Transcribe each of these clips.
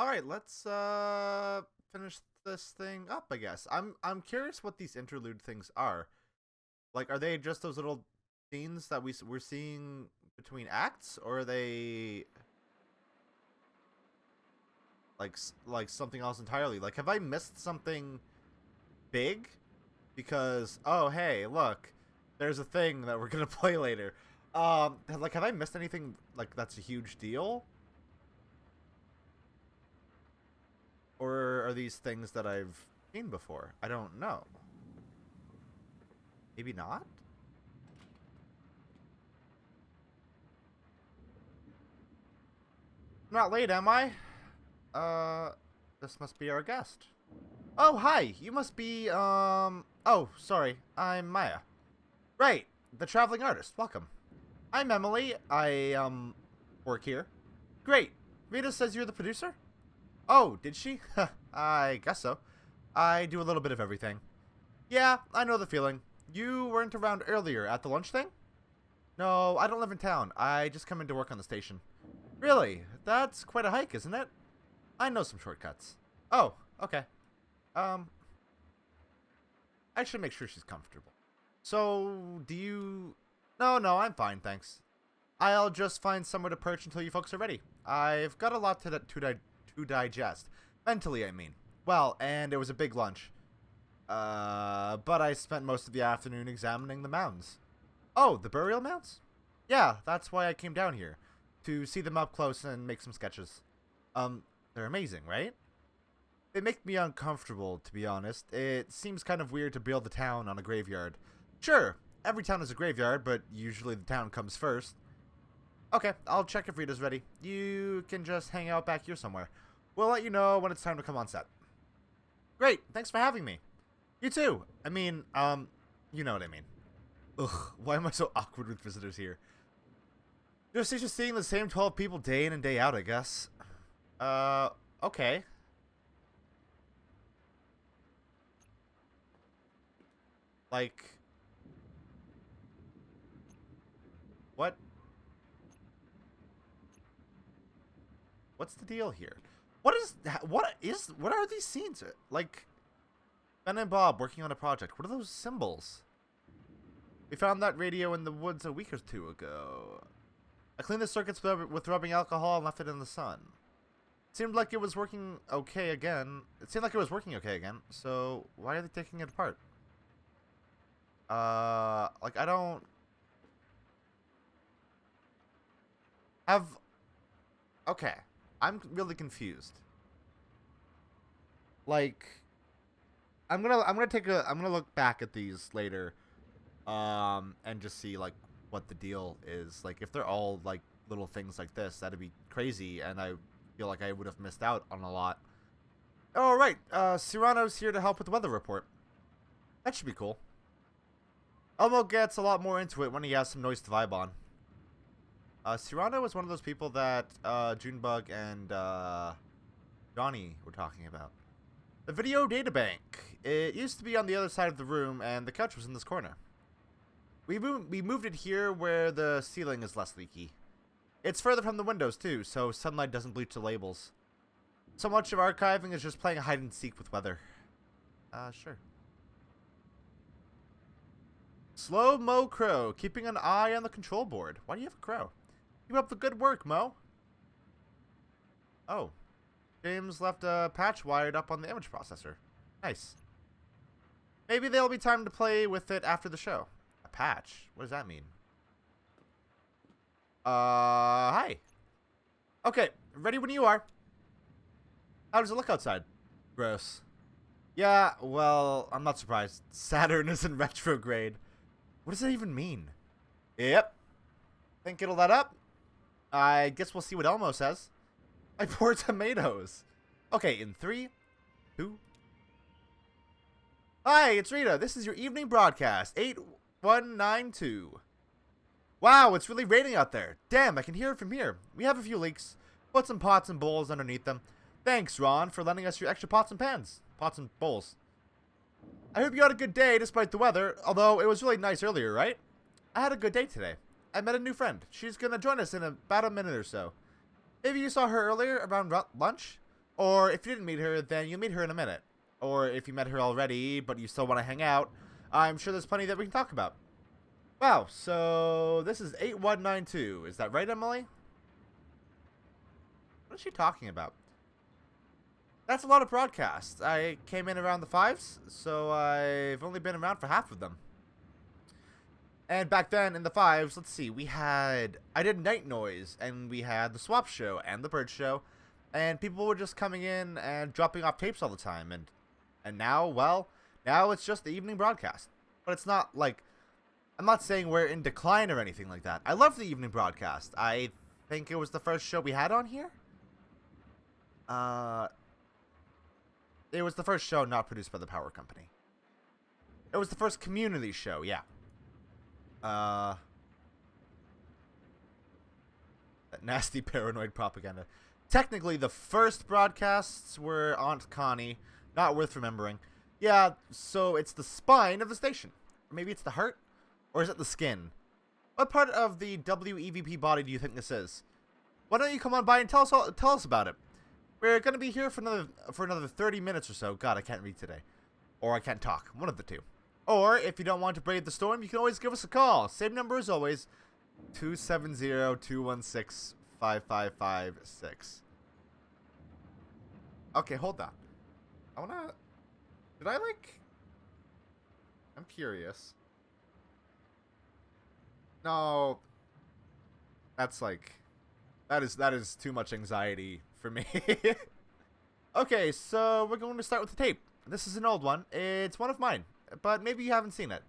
Alright, let's finish this thing up, I guess. I'm curious what these interlude things are. Like, are they just those little scenes that we're seeing between acts, or are they like something else entirely? Like, have I missed something big? Because, oh hey, look, there's a thing that we're gonna play later. Like, have I missed anything like that's a huge deal? Or are these things that I've seen before? I don't know. Maybe not? I'm not late, am I? This must be our guest. Oh, hi! You must be, oh, sorry. I'm Maya. Right, the traveling artist. Welcome. I'm Emily. I, work here. Great. Rita says you're the producer? Oh, did she? I guess so. I do a little bit of everything. Yeah, I know the feeling. You weren't around earlier at the lunch thing? No, I don't live in town. I just come in to work on the station. Really? That's quite a hike, isn't it? I know some shortcuts. Oh, okay. I should make sure she's comfortable. So, do you... No, I'm fine, thanks. I'll just find somewhere to perch until you folks are ready. I've got a lot to digest. Mentally, I mean. Well, and it was a big lunch. But I spent most of the afternoon examining the mounds. Oh, the burial mounds? Yeah, that's why I came down here. To see them up close and make some sketches. They're amazing, right? They make me uncomfortable, to be honest. It seems kind of weird to build a town on a graveyard. Sure, every town is a graveyard, but usually the town comes first. Okay, I'll check if Rita's ready. You can just hang out back here somewhere. We'll let you know when it's time to come on set. Great, thanks for having me. You too. I mean, you know what I mean. Ugh, why am I so awkward with visitors here? Just seeing the same 12 people day in and day out, I guess. Okay. Like... What? What's the deal here? What are these scenes? Like, Ben and Bob working on a project. What are those symbols? We found that radio in the woods a week or two ago. I cleaned the circuits with rubbing alcohol and left it in the sun. It seemed like it was working okay again. So why are they taking it apart? Like, I don't have... Okay. I'm really confused. Like, I'm gonna look back at these later, and just see like what the deal is. Like, if they're all like little things like this, that'd be crazy, and I feel like I would have missed out on a lot. Oh right, Cyrano's here to help with the weather report. That should be cool. Elmo gets a lot more into it when he has some noise to vibe on. Cyrano was one of those people that Junebug and Johnny were talking about. The video databank. It used to be on the other side of the room, and the couch was in this corner. We moved it here where the ceiling is less leaky. It's further from the windows, too, so sunlight doesn't bleach the labels. So much of archiving is just playing hide and seek with weather. Sure. Slow Mo Crow, keeping an eye on the control board. Why do you have a crow? Keep up the good work, Mo. Oh. James left a patch wired up on the image processor. Nice. Maybe there'll be time to play with it after the show. A patch? What does that mean? Hi. Okay, ready when you are. How does it look outside? Gross. Yeah, well, I'm not surprised. Saturn is in retrograde. What does that even mean? Yep. Think it'll let up? I guess we'll see what Elmo says. I pour tomatoes. Okay, in 3, 2. Hi, it's Rita. This is your evening broadcast, 8192. Wow, it's really raining out there. Damn, I can hear it from here. We have a few leaks. Put some pots and bowls underneath them. Thanks, Ron, for lending us your extra pots and pans. Pots and bowls. I hope you had a good day despite the weather, although it was really nice earlier, right? I had a good day today. I met a new friend. She's gonna join us in about a minute or so. Maybe you saw her earlier around lunch? Or if you didn't meet her, then you'll meet her in a minute. Or if you met her already, but you still want to hang out, I'm sure there's plenty that we can talk about. Wow, so this is 8192. Is that right, Emily? What is she talking about? That's a lot of broadcasts. I came in around the 5s, so I've only been around for half of them. And back then, in the 5s, let's see, I did Night Noise, and we had the Swap Show and the Bird Show, and people were just coming in and dropping off tapes all the time, and now, well, now it's just the evening broadcast. But it's not like, I'm not saying we're in decline or anything like that. I love the evening broadcast. I think it was the first show we had on here. It was the first show not produced by the Power Company. It was the first community show, yeah. That nasty paranoid propaganda. Technically, the first broadcasts were Aunt Connie. Not worth remembering. Yeah, so it's the spine of the station. Or maybe it's the heart? Or is it the skin? What part of the WEVP body do you think this is? Why don't you come on by and tell us about it? We're going to be here for another 30 minutes or so. God, I can't read today. Or I can't talk. One of the two. Or, if you don't want to brave the storm, you can always give us a call. Same number as always. 270-216-5556. Okay, hold on. I'm curious. No. That is too much anxiety for me. Okay, so we're going to start with the tape. This is an old one. It's one of mine, but maybe you haven't seen it.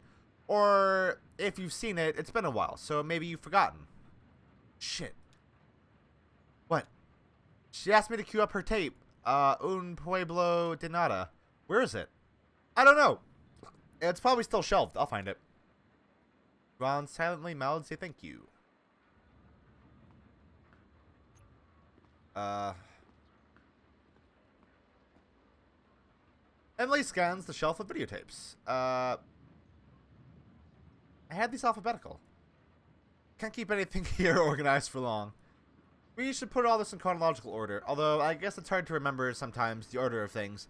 Or if you've seen it, it's been a while, so maybe you've forgotten. Shit. What? She asked me to queue up her tape. Un Pueblo de Nada. Where is it? I don't know. It's probably still shelved. I'll find it. Ron silently mouths a thank you. Emily scans the shelf of videotapes. I had these alphabetical. Can't keep anything here organized for long. We should put all this in chronological order, although I guess it's hard to remember sometimes the order of things.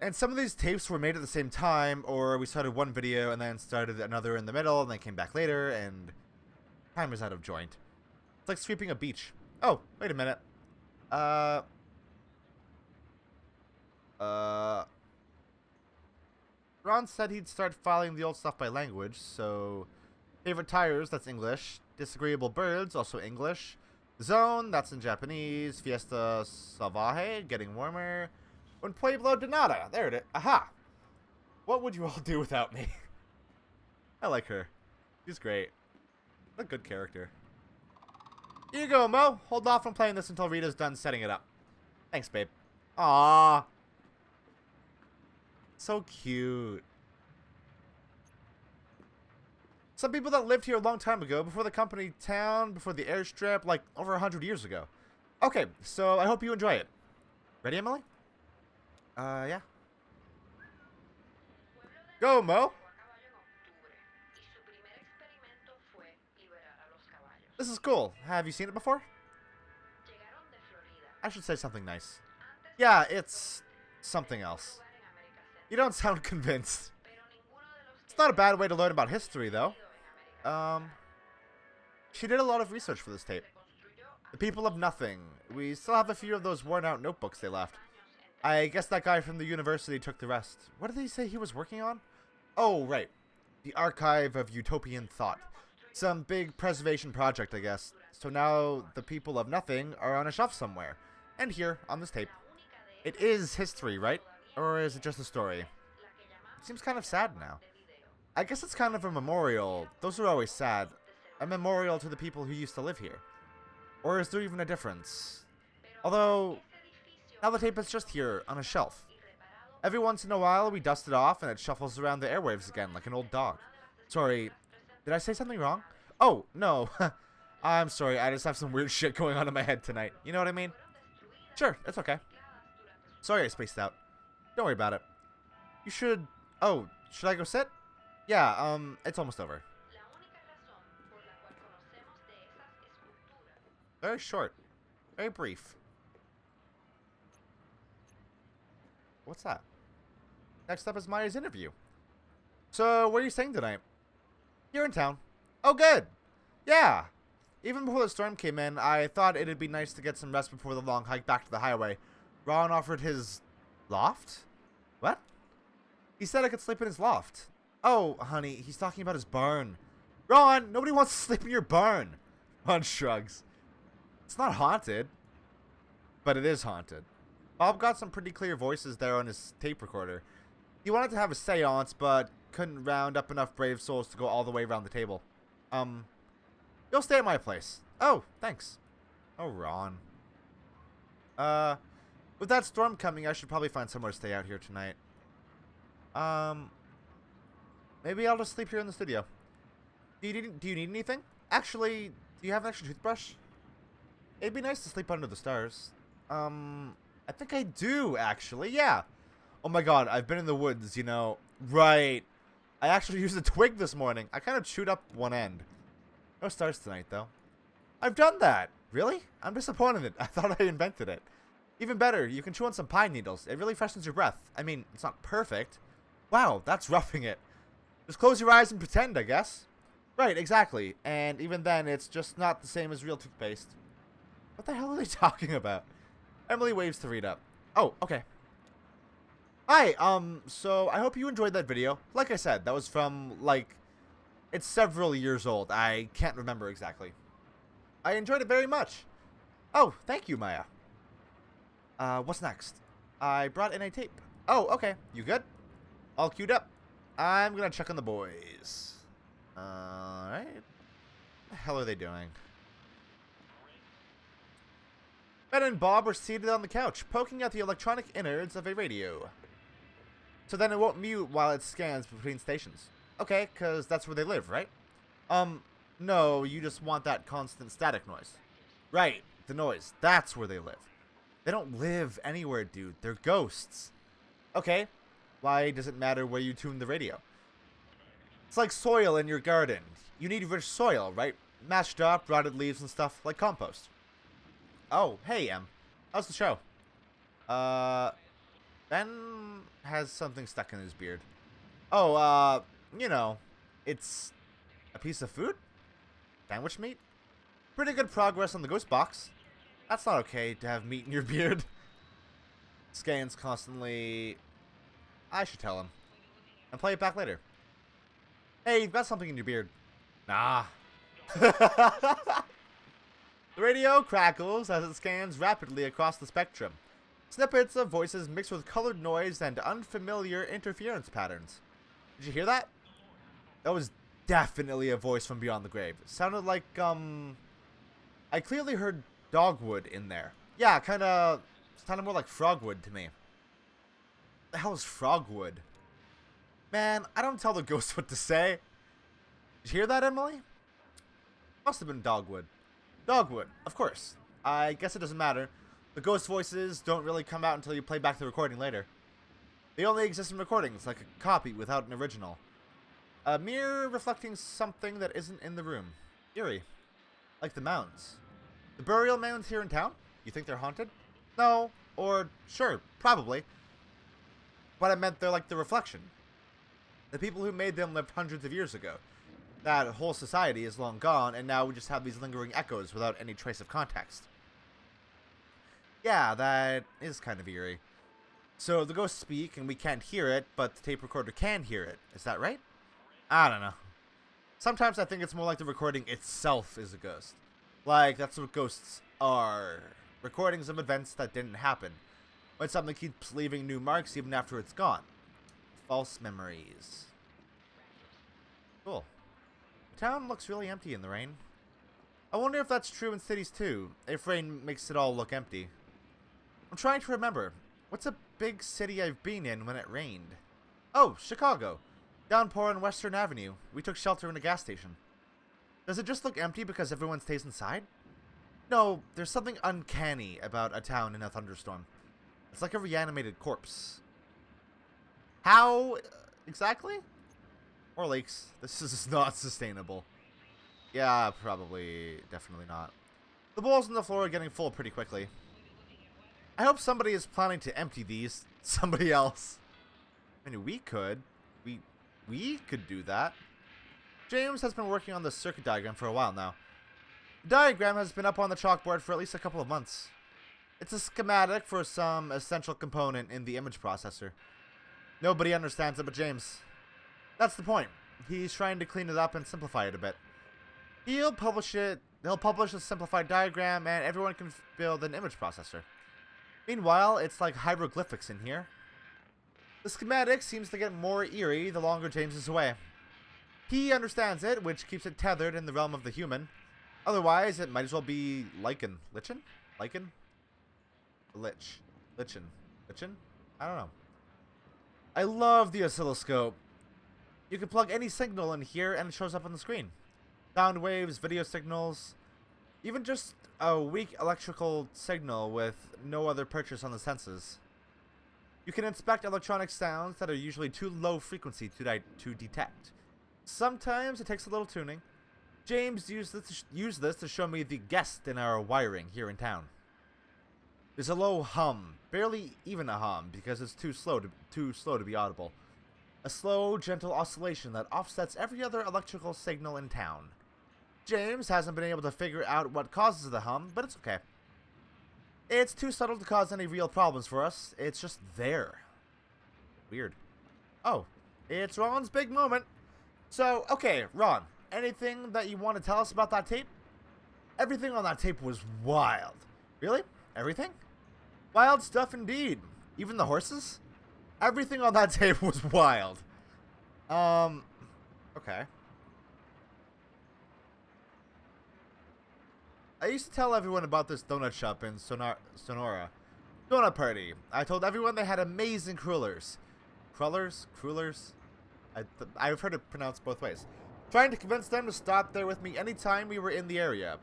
And some of these tapes were made at the same time, or we started one video and then started another in the middle and then came back later, and time is out of joint. It's like sweeping a beach. Oh, wait a minute. Ron said he'd start filing the old stuff by language, so favorite tires, that's English. Disagreeable birds, also English. Zone, that's in Japanese. Fiesta Salvaje, getting warmer. Un Pueblo de Nada, there it is. Aha! What would you all do without me? I like her. She's great. A good character. Here you go, Mo. Hold off on playing this until Rita's done setting it up. Thanks, babe. Aww. So cute. Some people that lived here a long time ago, before the company town, before the airstrip, like over 100 years ago. Okay, so I hope you enjoy it. Ready, Emily? Yeah. Go, Mo. This is cool. Have you seen it before? I should say something nice. Yeah, it's something else. You don't sound convinced. It's not a bad way to learn about history, though. She did a lot of research for this tape. The people of nothing. We still have a few of those worn-out notebooks they left. I guess that guy from the university took the rest. What did he say he was working on? Oh, right. The Archive of Utopian Thought. Some big preservation project, I guess. So now the people of nothing are on a shelf somewhere. And here, on this tape. It is history, right? Or is it just a story? It seems kind of sad now. I guess it's kind of a memorial. Those are always sad. A memorial to the people who used to live here. Or is there even a difference? Although, now the tape is just here, on a shelf. Every once in a while, we dust it off and it shuffles around the airwaves again like an old dog. Sorry, did I say something wrong? Oh, no. I'm sorry, I just have some weird shit going on in my head tonight. You know what I mean? Sure, it's okay. Sorry I spaced out. Don't worry about it. You should... Oh, should I go sit? Yeah, it's almost over. Very short. Very brief. What's that? Next up is Maya's interview. So, where are you staying tonight? Here in town. Oh, good. Yeah. Even before the storm came in, I thought it'd be nice to get some rest before the long hike back to the highway. Ron offered his loft? What? He said I could sleep in his loft. Oh, honey, he's talking about his barn. Ron, nobody wants to sleep in your barn. Ron shrugs. It's not haunted. But it is haunted. Bob got some pretty clear voices there on his tape recorder. He wanted to have a seance, but couldn't round up enough brave souls to go all the way around the table. You'll stay at my place. Oh, thanks. Oh, Ron. With that storm coming, I should probably find somewhere to stay out here tonight. Maybe I'll just sleep here in the studio. Do you need anything? Actually, do you have an extra toothbrush? It'd be nice to sleep under the stars. I think I do, actually, yeah. Oh my god, I've been in the woods, you know. Right. I actually used a twig this morning. I kind of chewed up one end. No stars tonight, though. I've done that. Really? I'm disappointed. I thought I invented it. Even better, you can chew on some pine needles. It really freshens your breath. I mean, it's not perfect. Wow, that's roughing it. Just close your eyes and pretend, I guess. Right, exactly. And even then, it's just not the same as real toothpaste. What the hell are they talking about? Emily waves to read up. Oh, okay. Hi, so I hope you enjoyed that video. Like I said, that was from, like, it's several years old. I can't remember exactly. I enjoyed it very much. Oh, thank you, Maya. What's next? I brought in a tape. Oh, okay. You good? All queued up. I'm gonna check on the boys. Alright. What the hell are they doing? Ben and Bob are seated on the couch, poking at the electronic innards of a radio. So then it won't mute while it scans between stations. Okay, because that's where they live, right? No, you just want that constant static noise. Right, the noise. That's where they live. They don't live anywhere, dude. They're ghosts. Okay, why does it matter where you tune the radio? It's like soil in your garden. You need rich soil, right? Mashed up, rotted leaves and stuff, like compost. Oh, hey, Em. How's the show? Ben has something stuck in his beard. Oh, you know, it's a piece of food? Sandwich meat? Pretty good progress on the ghost box. That's not okay to have meat in your beard. Scans constantly. I should tell him. And play it back later. Hey, you've got something in your beard. Nah. The radio crackles as it scans rapidly across the spectrum. Snippets of voices mixed with colored noise and unfamiliar interference patterns. Did you hear that? That was definitely a voice from beyond the grave. It sounded like, I clearly heard dogwood in there. Yeah, sounded more like frogwood to me. The hell is frogwood? Man, I don't tell the ghost what to say. Did you hear that, Emily? Must have been dogwood. Dogwood, of course. I guess it doesn't matter. The ghost voices don't really come out until you play back the recording later. They only exist in recordings, like a copy without an original. A mirror reflecting something that isn't in the room. Eerie. Like the mounds. The burial mounds here in town? You think they're haunted? No. Or, sure, probably. But I meant they're like the reflection. The people who made them lived hundreds of years ago. That whole society is long gone, and now we just have these lingering echoes without any trace of context. Yeah, that is kind of eerie. So the ghosts speak, and we can't hear it, but the tape recorder can hear it. Is that right? I don't know. Sometimes I think it's more like the recording itself is a ghost. Like, that's what ghosts are. Recordings of events that didn't happen. But something keeps leaving new marks even after it's gone. False memories. Cool. The town looks really empty in the rain. I wonder if that's true in cities too, if rain makes it all look empty. I'm trying to remember. What's a big city I've been in when it rained? Oh, Chicago. Downpour on Western Avenue. We took shelter in a gas station. Does it just look empty because everyone stays inside? No, there's something uncanny about a town in a thunderstorm. It's like a reanimated corpse. How exactly? Or leaks. This is not sustainable. Yeah, probably, definitely not. The bowls on the floor are getting full pretty quickly. I hope somebody is planning to empty these. Somebody else. I mean, we could do that. James has been working on the circuit diagram for a while now. The diagram has been up on the chalkboard for at least a couple of months. It's a schematic for some essential component in the image processor. Nobody understands it but James. That's the point. He's trying to clean it up and simplify it a bit. He'll publish a simplified diagram and everyone can build an image processor. Meanwhile, it's like hieroglyphics in here. The schematic seems to get more eerie the longer James is away. He understands it, which keeps it tethered in the realm of the human. Otherwise, it might as well be lichen. Lichen? Lichen? Lichen? I don't know. I love the oscilloscope. You can plug any signal in here and it shows up on the screen. Sound waves, video signals, even just a weak electrical signal with no other purchase on the senses. You can inspect electronic sounds that are usually too low frequency to detect. Sometimes it takes a little tuning. James used this to show me the guest in our wiring here in town. There's a low hum, barely even a hum because it's too slow to be audible. A slow, gentle oscillation that offsets every other electrical signal in town. James hasn't been able to figure out what causes the hum, but it's okay. It's too subtle to cause any real problems for us. It's just there. Weird. Oh, it's Ron's big moment. So, okay, Ron, anything that you want to tell us about that tape? Everything on that tape was wild. Really? Everything? Wild stuff indeed. Even the horses? Everything on that tape was wild. Okay. I used to tell everyone about this donut shop in Sonora. Donut Party. I told everyone they had amazing crullers. Crullers? I've heard it pronounced both ways. Trying to convince them to stop there with me anytime we were in the area.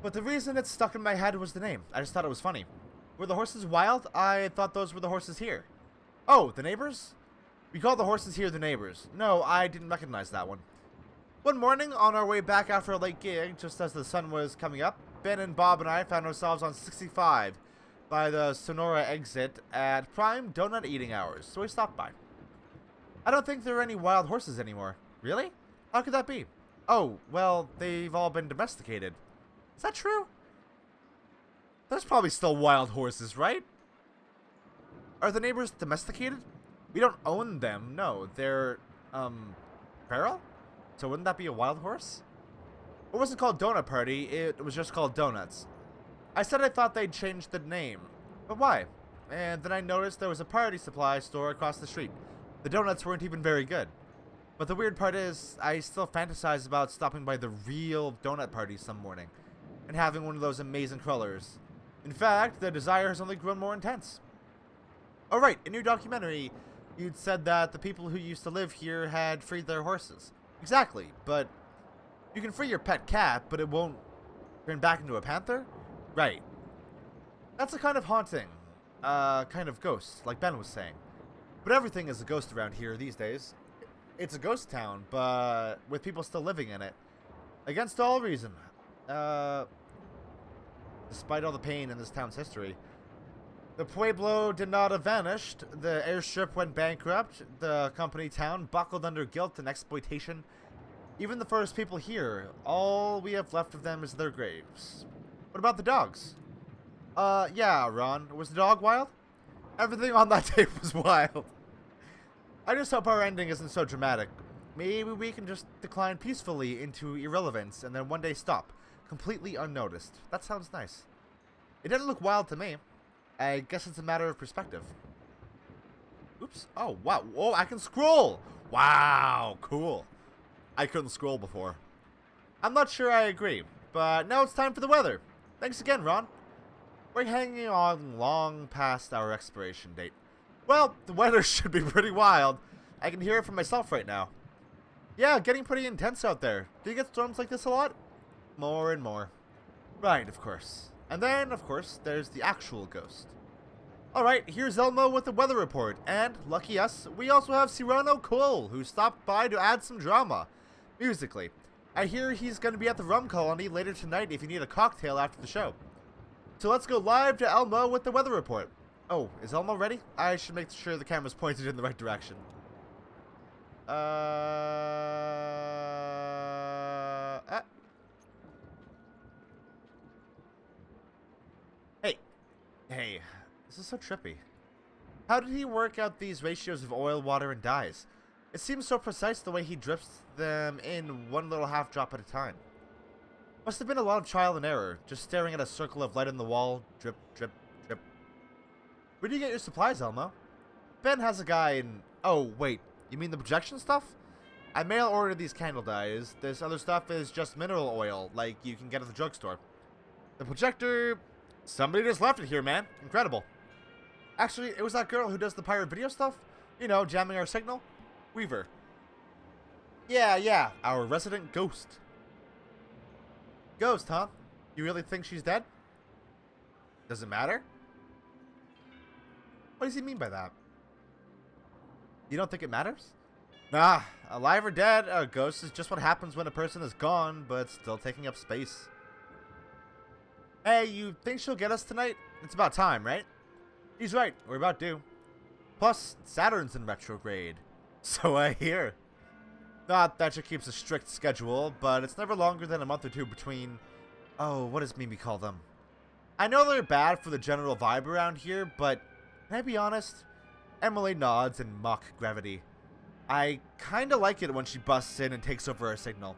But the reason it stuck in my head was the name. I just thought it was funny. Were the horses wild? I thought those were the horses here. Oh, the neighbors? We call the horses here the neighbors. No, I didn't recognize that one. One morning, on our way back after a late gig, just as the sun was coming up, Ben and Bob and I found ourselves on 65 by the Sonora exit at prime donut eating hours, so we stopped by. I don't think there are any wild horses anymore. Really? How could that be? Oh, well, they've all been domesticated. Is that true? There's probably still wild horses, right? Are the neighbors domesticated? We don't own them, no. They're, feral? So wouldn't that be a wild horse? It wasn't called Donut Party, it was just called Donuts. I said I thought they'd changed the name. But why? And then I noticed there was a party supply store across the street. The donuts weren't even very good. But the weird part is, I still fantasize about stopping by the real donut party some morning and having one of those amazing crullers. In fact, the desire has only grown more intense. Oh right, in your documentary, you'd said that the people who used to live here had freed their horses. Exactly, but you can free your pet cat, but it won't turn back into a panther? Right. That's a kind of haunting, kind of ghost, like Ben was saying. But everything is a ghost around here these days. It's a ghost town, but with people still living in it. Against all reason. Despite all the pain in this town's history. The Pueblo did not have vanished. The airstrip went bankrupt. The company town buckled under guilt and exploitation. Even the first people here, all we have left of them is their graves. What about the dogs? Yeah, Ron. Was the dog wild? Everything on that tape was wild. I just hope our ending isn't so dramatic. Maybe we can just decline peacefully into irrelevance and then one day stop, completely unnoticed. That sounds nice. It didn't look wild to me. I guess it's a matter of perspective. Oops. Oh, wow. Whoa, I can scroll! Wow, cool. I couldn't scroll before. I'm not sure I agree, but now it's time for the weather. Thanks again, Ron. We're hanging on long past our expiration date. Well, the weather should be pretty wild. I can hear it from myself right now. Yeah, getting pretty intense out there. Do you get storms like this a lot? More and more. Right, of course. And then, of course, there's the actual ghost. Alright, here's Elmo with the weather report. And, lucky us, we also have Cyrano Cole, who stopped by to add some drama. Musically. I hear he's going to be at the Rum Colony later tonight if you need a cocktail after the show. So let's go live to Elmo with the weather report. Oh, is Elmo ready? I should make sure the camera's pointed in the right direction. Hey, this is so trippy. How did he work out these ratios of oil, water, and dyes? It seems so precise the way he drips them in one little half drop at a time. Must have been a lot of trial and error, just staring at a circle of light on the wall, drip, drip, drip. Where do you get your supplies, Elmo? Ben has a guy in... Oh, wait, you mean the projection stuff? I mail ordered these candle dyes. This other stuff is just mineral oil, like you can get at the drugstore. The projector... Somebody just left it here, man. Incredible. Actually, it was that girl who does the pirate video stuff. You know, jamming our signal. Weaver. Yeah, our resident ghost. Ghost, huh? You really think she's dead? Does it matter? What does he mean by that? You don't think it matters? Nah, alive or dead, a ghost is just what happens when a person is gone, but still taking up space. Hey, you think she'll get us tonight? It's about time, right? He's right, we're about due. Plus, Saturn's in retrograde. So I hear. Not that she keeps a strict schedule, but it's never longer than a month or two between... Oh, what does Mimi call them? I know they're bad for the general vibe around here, but can I be honest? Emily nods in mock gravity. I kinda like it when she busts in and takes over our signal.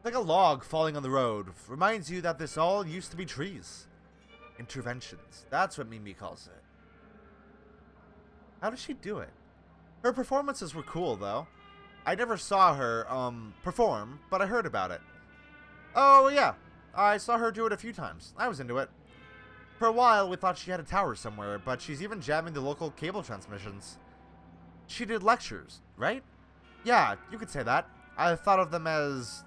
Like a log falling on the road. Reminds you that this all used to be trees. Interventions. That's what Mimi calls it. How does she do it? Her performances were cool, though. I never saw her, perform, but I heard about it. Oh, yeah. I saw her do it a few times. I was into it. For a while, we thought she had a tower somewhere, but she's even jamming the local cable transmissions. She did lectures, right? Yeah, you could say that. I thought of them as...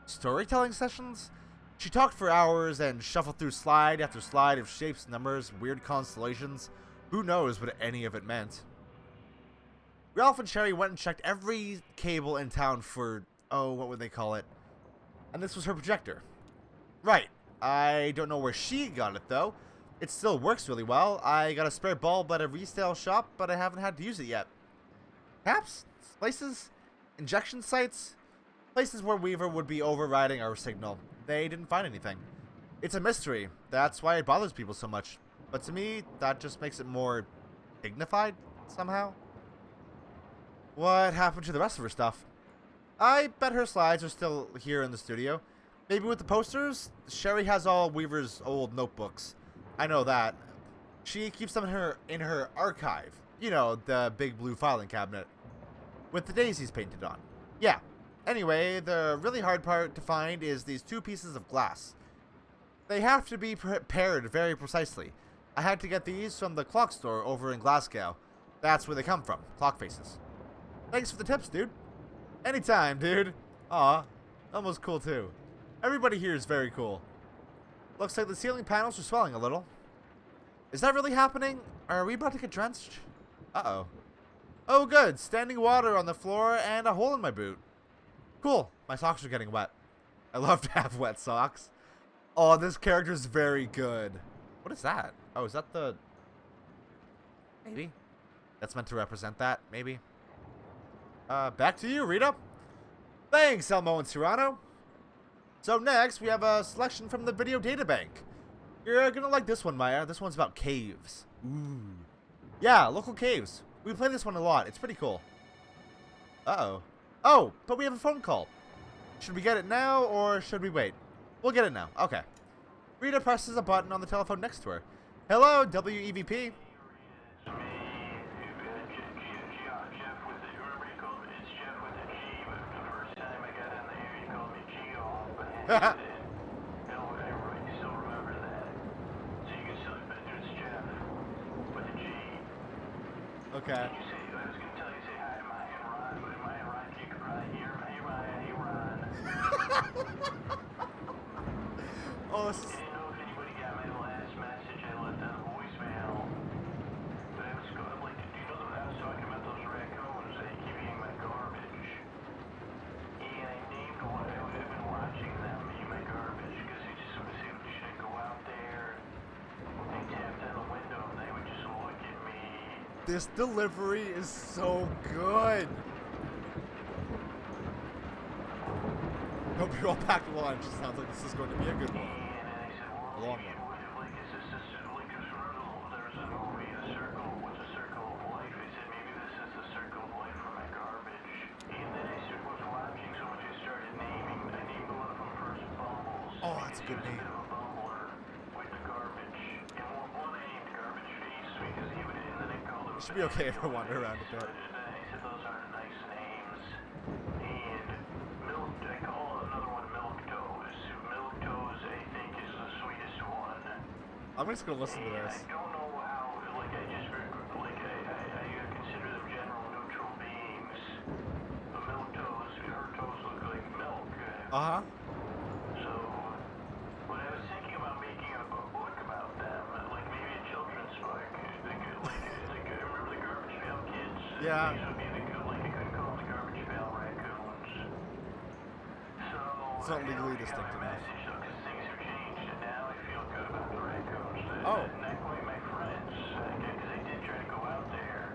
storytelling sessions? She talked for hours and shuffled through slide after slide of shapes, numbers, weird constellations. Who knows what any of it meant? Ralph and Sherry went and checked every cable in town for, oh, what would they call it? And this was her projector. Right. I don't know where she got it, though. It still works really well. I got a spare bulb at a resale shop, but I haven't had to use it yet. Perhaps? Places? Injection sites? Places where Weaver would be overriding our signal. They didn't find anything. It's a mystery. That's why it bothers people so much. But to me, that just makes it more dignified, somehow. What happened to the rest of her stuff? I bet her slides are still here in the studio. Maybe with the posters? Sherry has all Weaver's old notebooks. I know that. She keeps them in her archive. You know, the big blue filing cabinet. With the daisies painted on. Yeah. Anyway, the really hard part to find is these two pieces of glass. They have to be paired very precisely. I had to get these from the clock store over in Glasgow. That's where they come from, clock faces. Thanks for the tips, dude. Anytime, dude. Aw, almost cool too. Everybody here is very cool. Looks like the ceiling panels are swelling a little. Is that really happening? Are we about to get drenched? Uh-oh. Oh good, standing water on the floor and a hole in my boot. Cool, my socks are getting wet. I love to have wet socks. Oh, this character's very good. What is that? Oh, is that the... Maybe? That's meant to represent that, maybe? Back to you, Rita. Thanks, Elmo and Serrano. So next, we have a selection from the video data bank. You're gonna like this one, Maya. This one's about caves. Ooh. Yeah, local caves. We play this one a lot. It's pretty cool. Uh-oh. Oh, but we have a phone call. Should we get it now, or should we wait? We'll get it now. Okay. Rita presses a button on the telephone next to her. Hello, WEVP. Okay. Oh, this is... I didn't know if anybody got my last message I left on voicemail. But I was going like, do you know that I was talking about those raccoons that keep eating my garbage? And I named one. I've been watching them eat my garbage because they just sort of say, should I go out there? This delivery is so good. Hope you're all packed lunch. Sounds like this is going to be a good one. A long one. Oh, that's a good name. It should be okay if I wander around a bit. I'm just gonna listen to this. I don't know how, I consider them general neutral beings. The milk toes, her toes look like milk. Uh-huh. So, but I was thinking about making a book about them, like maybe a children's book. Remember the Garbage Pail Kids? Yeah. These would be I could call them the Garbage Pail Raccoons. So, It's not legally distinct enough. Oh. And I quite my friends, because I did try to go out there,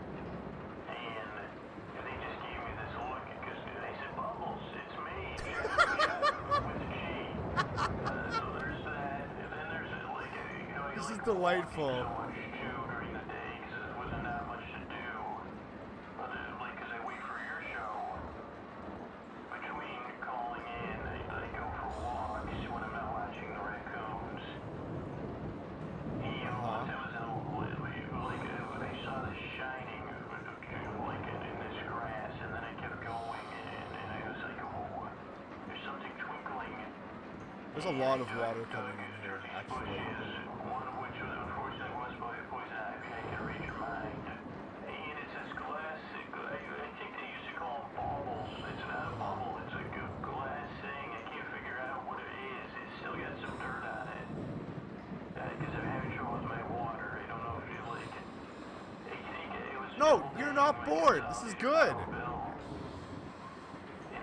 and they just gave me this look, because they said, Bubbles, it's me, with a G. So there's that, and then there's This is delightful. So much too during the day, because there wasn't that much to do, because I wait for your show. Between calling in, I go for walks when I'm not watching the raccoons. I saw this shining, in this grass, and then I kept going, and I was like, oh, there's something twinkling. There's a lot of water coming in here, actually. One of which was unfortunately was by poison ivy. I can read your mind. And it's this glass, I think they used to call them baubles. It's not a bubble, it's a glass thing. I can't figure out what it is. It's still got some dirt on it. Because I'm having trouble with my water. I don't know if you like it. No, you're not bored. This is good. And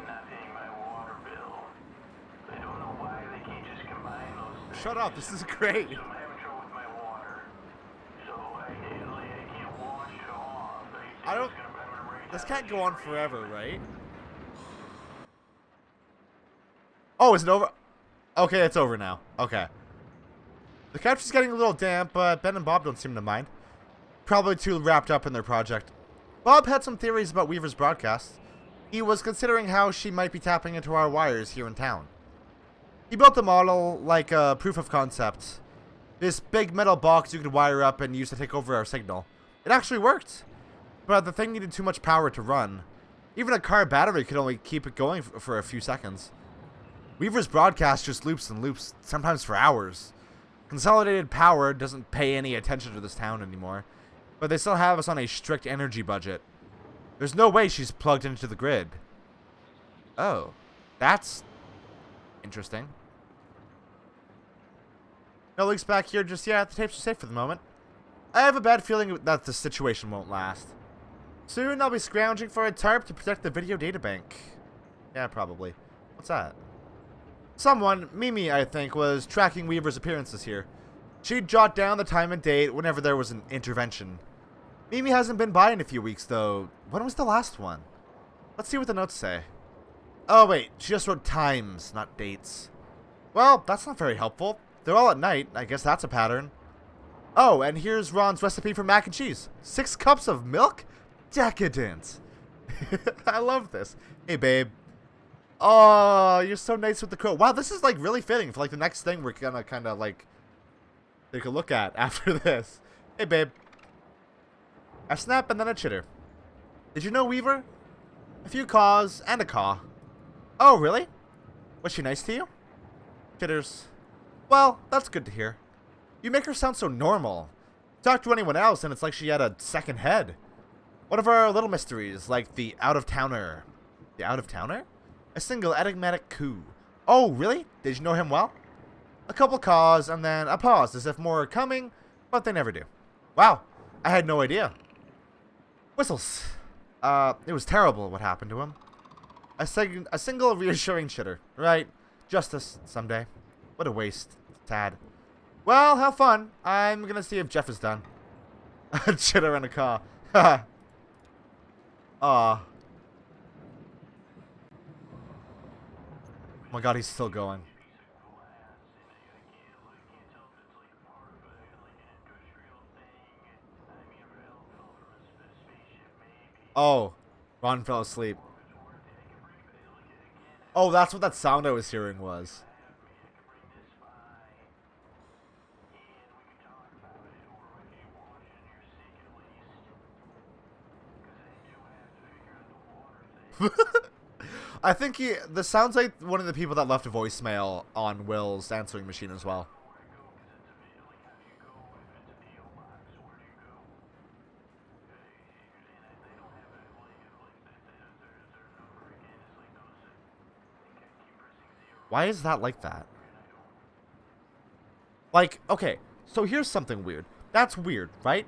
not paying my water bill. I don't know why they can't just combine those things. Shut up. This is great. So I'm having trouble with my water. So I can't wash it off. I don't... This can't go on forever, right? Oh, is it over? Okay, it's over now. Okay. The couch is getting a little damp, but Ben and Bob don't seem to mind. Probably too wrapped up in their project. Bob had some theories about Weaver's broadcast. He was considering how she might be tapping into our wires here in town. He built the model like a proof of concept. This big metal box you could wire up and use to take over our signal. It actually worked, but the thing needed too much power to run. Even a car battery could only keep it going for a few seconds. Weaver's broadcast just loops and loops, sometimes for hours. Consolidated Power doesn't pay any attention to this town anymore, but they still have us on a strict energy budget. There's no way she's plugged into the grid. Oh, that's interesting. No leaks back here just yet. The tapes are safe for the moment. I have a bad feeling that the situation won't last. Soon I'll be scrounging for a tarp to protect the video data bank. Yeah, probably. What's that? Someone, Mimi I think, was tracking Weaver's appearances here. She'd jot down the time and date whenever there was an intervention. Mimi hasn't been by in a few weeks though. When was the last one? Let's see what the notes say. Oh wait, she just wrote times, not dates. Well, that's not very helpful. They're all at night. I guess that's a pattern. Oh, and here's Ron's recipe for mac and cheese. 6 cups of milk? Decadent. I love this. Hey babe. Oh, you're so nice with the crow. Wow, this is like really fitting for like the next thing we're gonna kind of like take a look at after this. Hey, babe. A snap and then a chitter. Did you know Weaver? A few caws and a caw. Oh, really? Was she nice to you? Chitters. Well, that's good to hear. You make her sound so normal. Talk to anyone else and it's like she had a second head. One of our little mysteries, like the out-of-towner. The out-of-towner? A single enigmatic coup. Oh, really? Did you know him well? A couple caws and then a pause as if more are coming, but they never do. Wow, I had no idea. Whistles. It was terrible what happened to him. A single reassuring chitter. Right, justice someday. What a waste. Tad. Well, have fun. I'm gonna see if Jeff is done. A chitter and a caw. Oh my god, he's still going. Oh, Ron fell asleep. Oh, that's what that sound I was hearing was. I think this sounds like one of the people that left a voicemail on Will's answering machine as well. Why is that like that? Like, okay, so here's something weird. That's weird, right?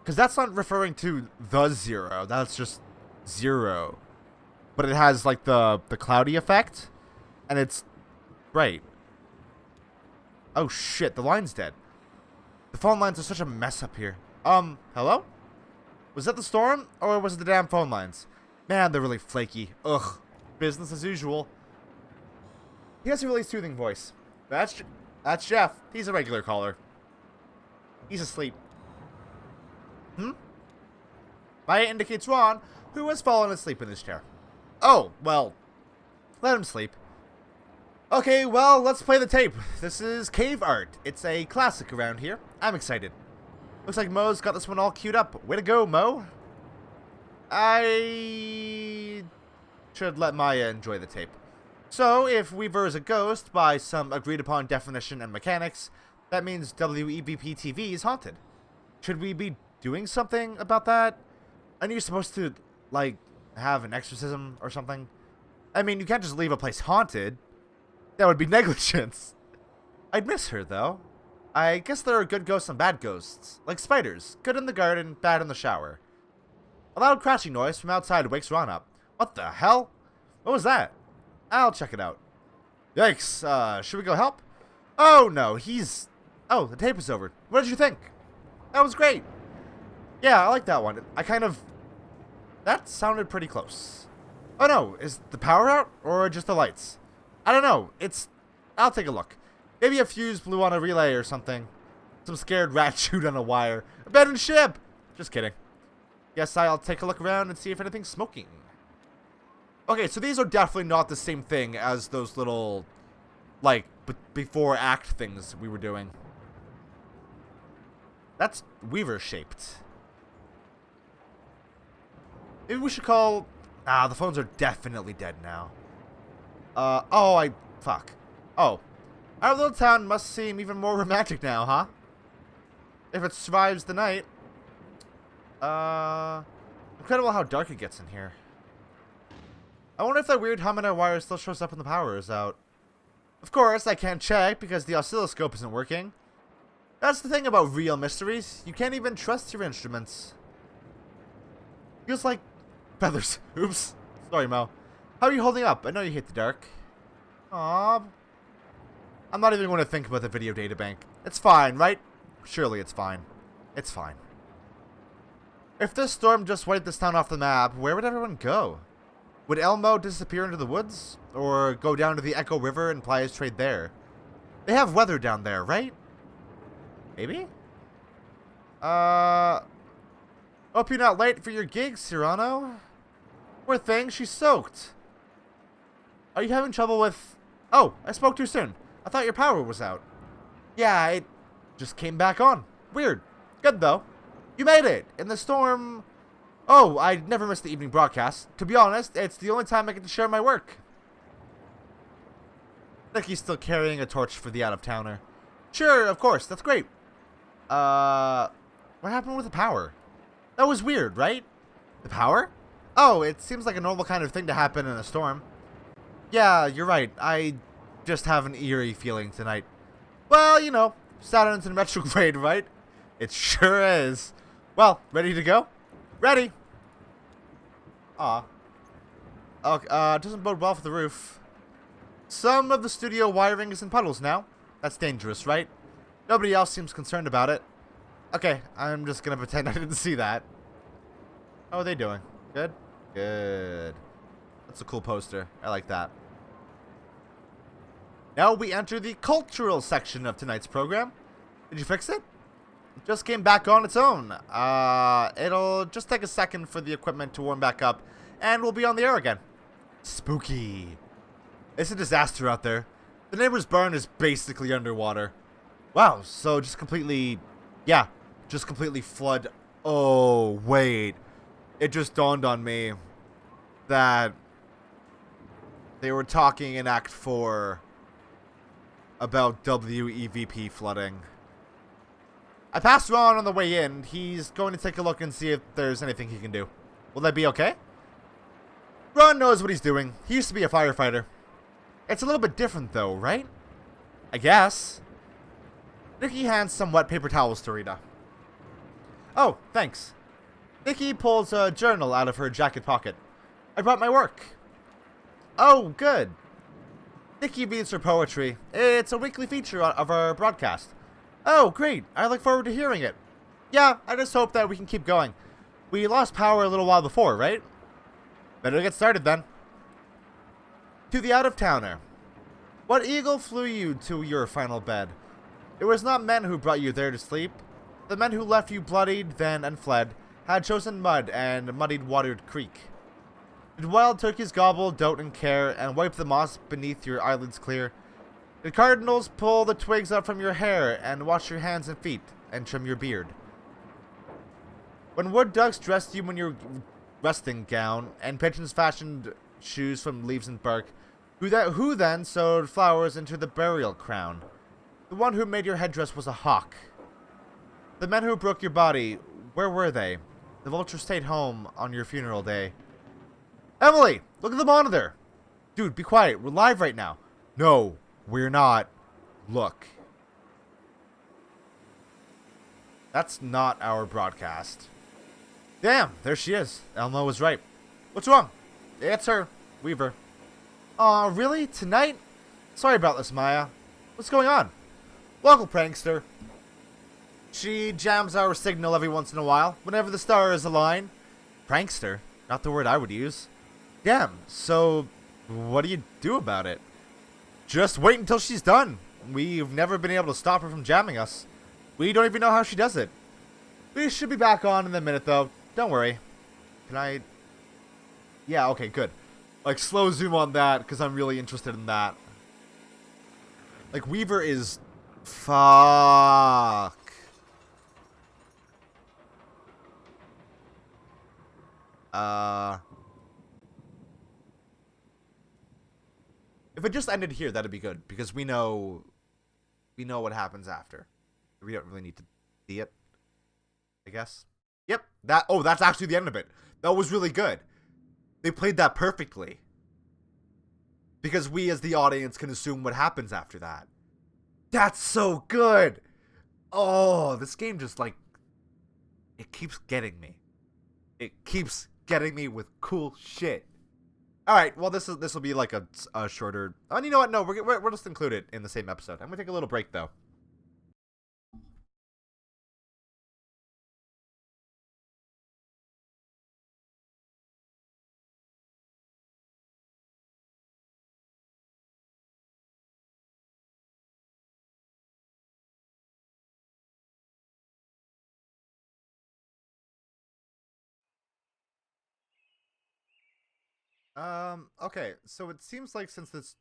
Because that's not referring to the zero. That's just zero. But it has, like, the cloudy effect. And it's bright. Oh, shit. The line's dead. The phone lines are such a mess up here. Hello? Was that the storm? Or was it the damn phone lines? Man, they're really flaky. Ugh. Business as usual. He has a really soothing voice. That's Jeff. He's a regular caller. He's asleep. Maya indicates Ron, who has fallen asleep in his chair. Oh, well, let him sleep. Okay, well, let's play the tape. This is Cave Art. It's a classic around here. I'm excited. Looks like Mo's got this one all queued up. Way to go, Mo. I should let Maya enjoy the tape. So, if Weaver is a ghost by some agreed-upon definition and mechanics, that means WEBP TV is haunted. Should we be doing something about that? Aren't you supposed to, like, have an exorcism or something? I mean, you can't just leave a place haunted. That would be negligence. I'd miss her, though. I guess there are good ghosts and bad ghosts. Like spiders. Good in the garden, bad in the shower. A loud crashing noise from outside wakes Ron up. What the hell? What was that? I'll check it out. Yikes, should we go help? Oh, no, Oh, the tape is over. What did you think? That was great. Yeah, I like that one. That sounded pretty close. Oh, no, is the power out? Or just the lights? I don't know. I'll take a look. Maybe a fuse blew on a relay or something. Some scared rat chewed on a wire. Abandoned ship! Just kidding. Guess I'll take a look around and see if anything's smoking. Okay, so these are definitely not the same thing as those little, like, before act things we were doing. That's Weaver-shaped. Maybe we should call... the phones are definitely dead now. Fuck. Oh. Our little town must seem even more romantic now, huh? If it survives the night. Incredible how dark it gets in here. I wonder if that weird hum in our wire still shows up when the power is out. Of course, I can't check because the oscilloscope isn't working. That's the thing about real mysteries. You can't even trust your instruments. Feels like feathers. Oops. Sorry, Mo. How are you holding up? I know you hate the dark. Aww. I'm not even going to think about the video databank. It's fine, right? Surely it's fine. It's fine. If this storm just wiped this town off the map, where would everyone go? Would Elmo disappear into the woods? Or go down to the Echo River and ply his trade there? They have weather down there, right? Maybe? Hope you're not late for your gig, Cyrano. Poor thing, she's soaked. Are you having trouble with... Oh, I spoke too soon. I thought your power was out. Yeah, it just came back on. Weird. Good, though. You made it. In the storm... Oh, I never miss the evening broadcast. To be honest, it's the only time I get to share my work. Nicky's still carrying a torch for the out-of-towner. Sure, of course. That's great. What happened with the power? That was weird, right? The power? Oh, it seems like a normal kind of thing to happen in a storm. Yeah, you're right. I just have an eerie feeling tonight. Well, you know, Saturn's in retrograde, right? It sure is. Well, ready to go? Ready. Aw. Okay, doesn't bode well for the roof. Some of the studio wiring is in puddles now. That's dangerous, right? Nobody else seems concerned about it. Okay, I'm just gonna pretend I didn't see that. How are they doing? Good? Good. That's a cool poster. I like that. Now we enter the cultural section of tonight's program. Did you fix it? It just came back on its own. It'll just take a second for the equipment to warm back up, and we'll be on the air again. Spooky. It's a disaster out there. The neighbor's barn is basically underwater. Wow, so just completely flood. Oh, wait. It just dawned on me that they were talking in Act 4 about WEVP flooding. I passed Ron on the way in. He's going to take a look and see if there's anything he can do. Will that be okay? Ron knows what he's doing. He used to be a firefighter. It's a little bit different though, right? I guess. Nikki hands some wet paper towels to Rita. Oh, thanks. Nikki pulls a journal out of her jacket pocket. I brought my work. Oh, good. Nikki reads her poetry. It's a weekly feature of our broadcast. Oh, great. I look forward to hearing it. Yeah, I just hope that we can keep going. We lost power a little while before, right? Better get started then. To the out-of-towner. What eagle flew you to your final bed? It was not men who brought you there to sleep. The men who left you bloodied then and fled had chosen mud and muddied watered creek. Did wild turkeys gobble, dote and care, and wipe the moss beneath your eyelids clear? Did cardinals pull the twigs up from your hair and wash your hands and feet and trim your beard? When wood ducks dressed you in your resting gown and pigeons fashioned shoes from leaves and bark, who then sewed flowers into the burial crown? The one who made your headdress was a hawk. The men who broke your body, where were they? The vulture stayed home on your funeral day. Emily, look at the monitor. Dude, be quiet. We're live right now. No, we're not. Look. That's not our broadcast. Damn, there she is. Elmo was right. What's wrong? It's her, Weaver. Aw, really? Tonight? Sorry about this, Maya. What's going on? Local prankster. She jams our signal every once in a while, whenever the stars align. Prankster? Not the word I would use. Damn, so what do you do about it? Just wait until she's done. We've never been able to stop her from jamming us. We don't even know how she does it. We should be back on in a minute, though. Don't worry. Can I... Yeah, okay, good. Like, slow zoom on that, because I'm really interested in that. Like, Weaver is... Fuck. If it just ended here, that'd be good, because we know what happens after. We don't really need to see it, I guess. Yep, that's actually the end of it. That was really good. They played that perfectly. Because we as the audience can assume what happens after that. That's so good! Oh, this game just like... It keeps getting me. It keeps getting me with cool shit. Alright, well this will be like a shorter... Oh, and you know what? No, we'll just include it in the same episode. I'm gonna take a little break though. Okay, so it seems like since it's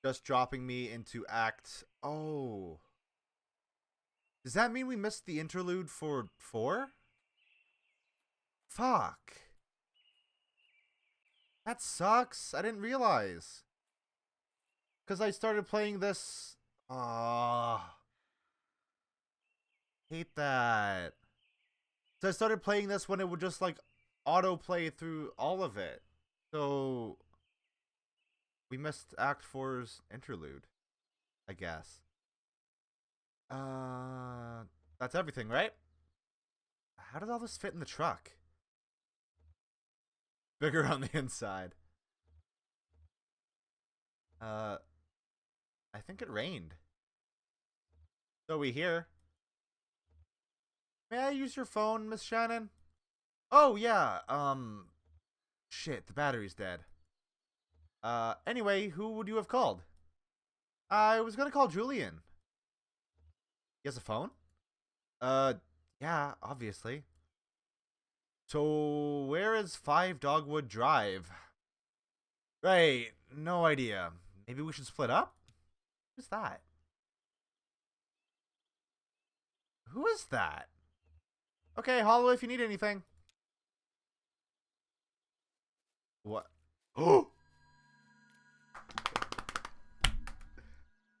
just dropping me into Act... Oh. Does that mean we missed the interlude for 4? Fuck. That sucks. I didn't realize. Because I started playing this... Ah. Hate that. So I started playing this when it would just, like, autoplay through all of it. So... We missed Act 4's interlude, I guess. That's everything, right? How did all this fit in the truck? Bigger on the inside. I think it rained. So we hear. May I use your phone, Miss Shannon? Oh, yeah. Shit, the battery's dead. Anyway, who would you have called? I was gonna call Julian. He has a phone? Uh, yeah, obviously. So, where is 5 Dogwood Drive? Right, no idea. Maybe we should split up? Who's that? Who is that? Okay, Hollow if you need anything. What? Oh!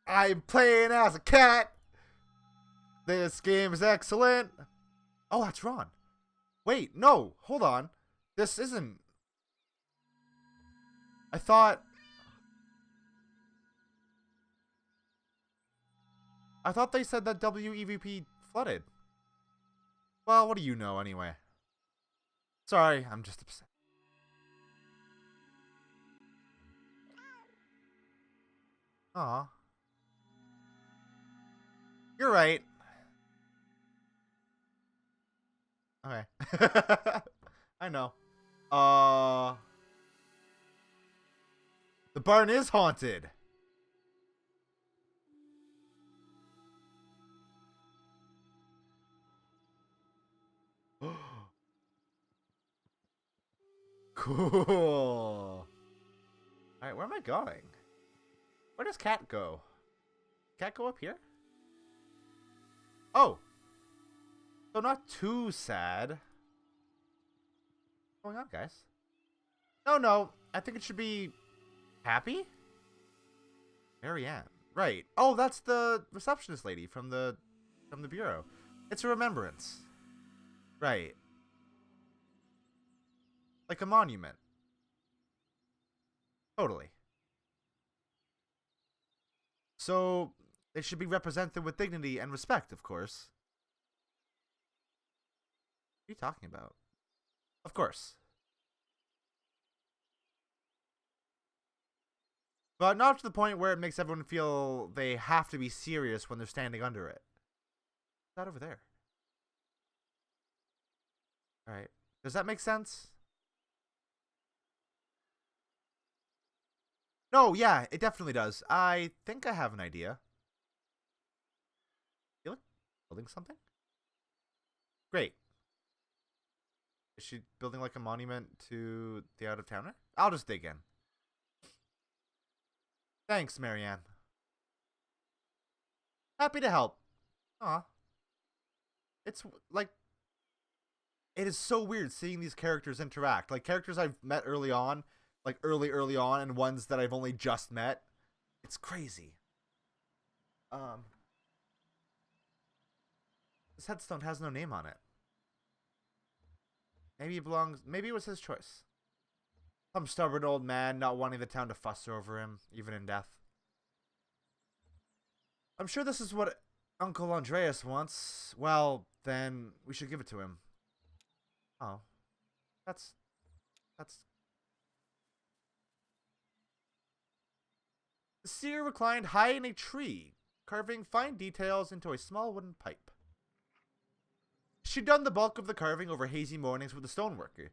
I'm playing as a cat! This game is excellent! Oh, that's Ron. Wait, no, hold on. This isn't... I thought... I thought they said that WEVP flooded. Well, what do you know anyway? Sorry, I'm just upset. Aw. You're right. Okay. I know. The barn is haunted. Cool. Alright, where am I going? Where does Cat go? Cat go up here? Oh. So not too sad. What's going on, guys? No. I think it should be happy? Marianne. Right. Oh, that's the receptionist lady from the bureau. It's a remembrance. Right. Like a monument. Totally. So, it should be represented with dignity and respect, of course. What are you talking about? Of course. But not to the point where it makes everyone feel they have to be serious when they're standing under it. What's that over there? Alright. Does that make sense? No, yeah, it definitely does. I think I have an idea. You look building something? Great. Is she building like a monument to the out-of-towner? I'll just dig in. Thanks, Marianne. Happy to help. Aw. It's like... It is so weird seeing these characters interact. Like, characters I've met early on. Like, early on, and ones that I've only just met. It's crazy. This headstone has no name on it. Maybe it belongs... Maybe it was his choice. Some stubborn old man not wanting the town to fuss over him, even in death. I'm sure this is what Uncle Andreas wants. Well, then we should give it to him. Oh. That's... The seer reclined high in a tree, carving fine details into a small wooden pipe. She'd done the bulk of the carving over hazy mornings with the stoneworker.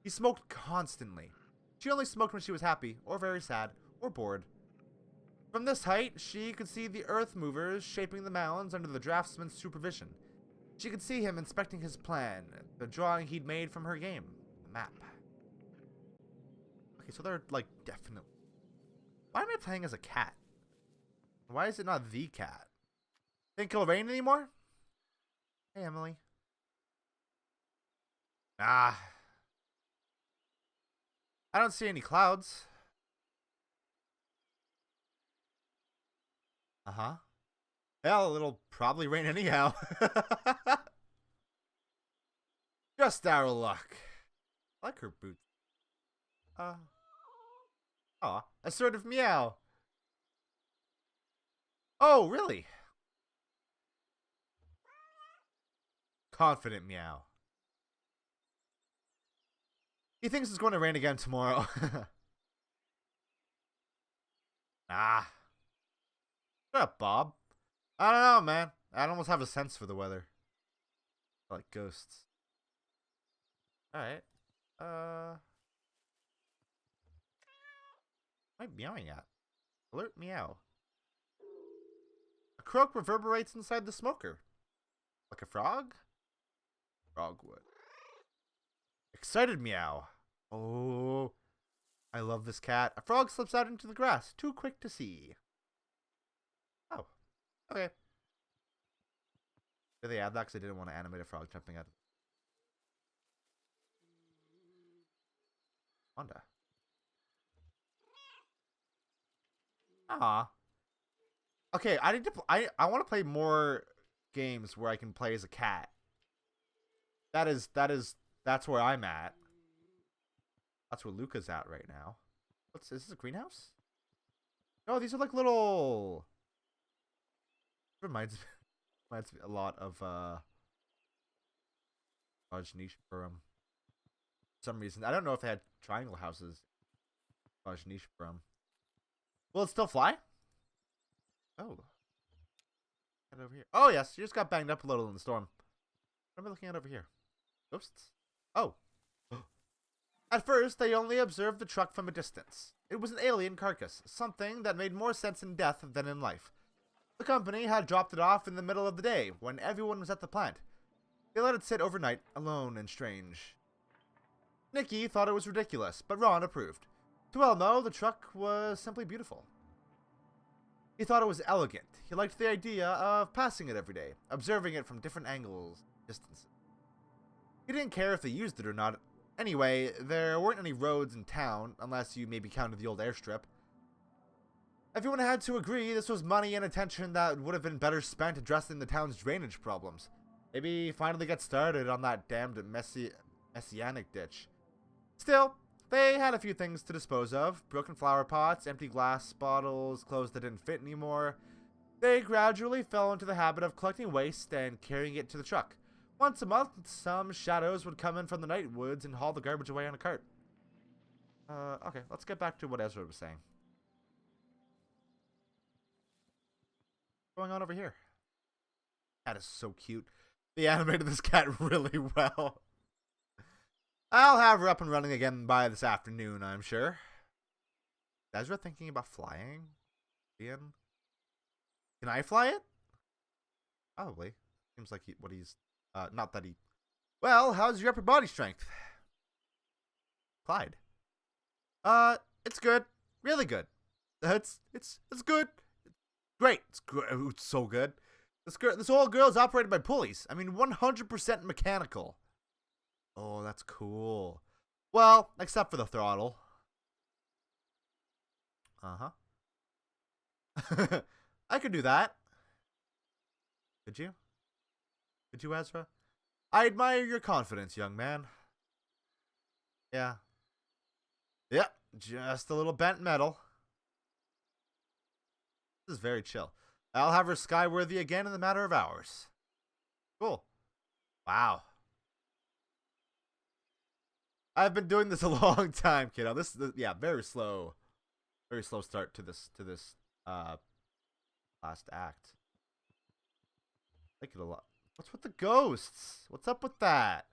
He smoked constantly. She only smoked when she was happy, or very sad, or bored. From this height, she could see the earth movers shaping the mounds under the draftsman's supervision. She could see him inspecting his plan, the drawing he'd made from her game, the map. Okay, so they're, like, definitely... Why am I playing as a cat? Why is it not the cat? Think it'll rain anymore? Hey, Emily. Ah. I don't see any clouds. Uh-huh. Hell, it'll probably rain anyhow. Just our luck. I like her boots. Aw, assertive meow. Oh, really? Confident meow. He thinks it's going to rain again tomorrow. Ah. Shut up, Bob. I don't know, man. I almost have a sense for the weather. I like ghosts. Alright. What am I meowing at? Alert meow. A croak reverberates inside the smoker. Like a frog? Frog would. Excited meow. Oh, I love this cat. A frog slips out into the grass, too quick to see. Oh, okay. Did they add that? Because I didn't want to animate a frog jumping out. Wanda. Ah. Okay, I need to. I want to play more games where I can play as a cat. That's where I'm at. That's where Luka's at right now. Is this a greenhouse? No, these are like little. Reminds me a lot of Rajneeshpuram. For some reason, I don't know if they had triangle houses. Rajneeshpuram. Will it still fly? Oh. Head over here. Oh yes, you just got banged up a little in the storm. What am I looking at over here? Ghosts? Oh. At first, they only observed the truck from a distance. It was an alien carcass, something that made more sense in death than in life. The company had dropped it off in the middle of the day, when everyone was at the plant. They let it sit overnight, alone and strange. Nikki thought it was ridiculous, but Ron approved. To Elmo, the truck was simply beautiful. He thought it was elegant. He liked the idea of passing it every day, observing it from different angles, distances. He didn't care if they used it or not. Anyway, there weren't any roads in town, unless you maybe counted the old airstrip. Everyone had to agree this was money and attention that would have been better spent addressing the town's drainage problems. Maybe finally get started on that damned messianic ditch. Still, they had a few things to dispose of. Broken flower pots, empty glass bottles, clothes that didn't fit anymore. They gradually fell into the habit of collecting waste and carrying it to the truck. Once a month, some shadows would come in from the night woods and haul the garbage away on a cart. Okay, let's get back to what Ezra was saying. What's going on over here? Cat is so cute. They animated this cat really well. I'll have her up and running again by this afternoon, I'm sure. Is Ezra thinking about flying? Ian? Can I fly it? Probably. Seems like he's... not that he... Well, how's your upper body strength? Clyde. It's good. Really good. It's good. Great. It's good. It's so good. This whole girl is operated by pulleys. I mean, 100% mechanical. Oh, that's cool. Well, except for the throttle. Uh-huh. I could do that. Could you? Could you, Ezra? I admire your confidence, young man. Yeah. Yep, just a little bent metal. This is very chill. I'll have her skyworthy again in the matter of hours. Cool. Wow. I've been doing this a long time, kiddo. This is, yeah, very slow start to this last act. I like it a lot. What's with the ghosts? What's up with that?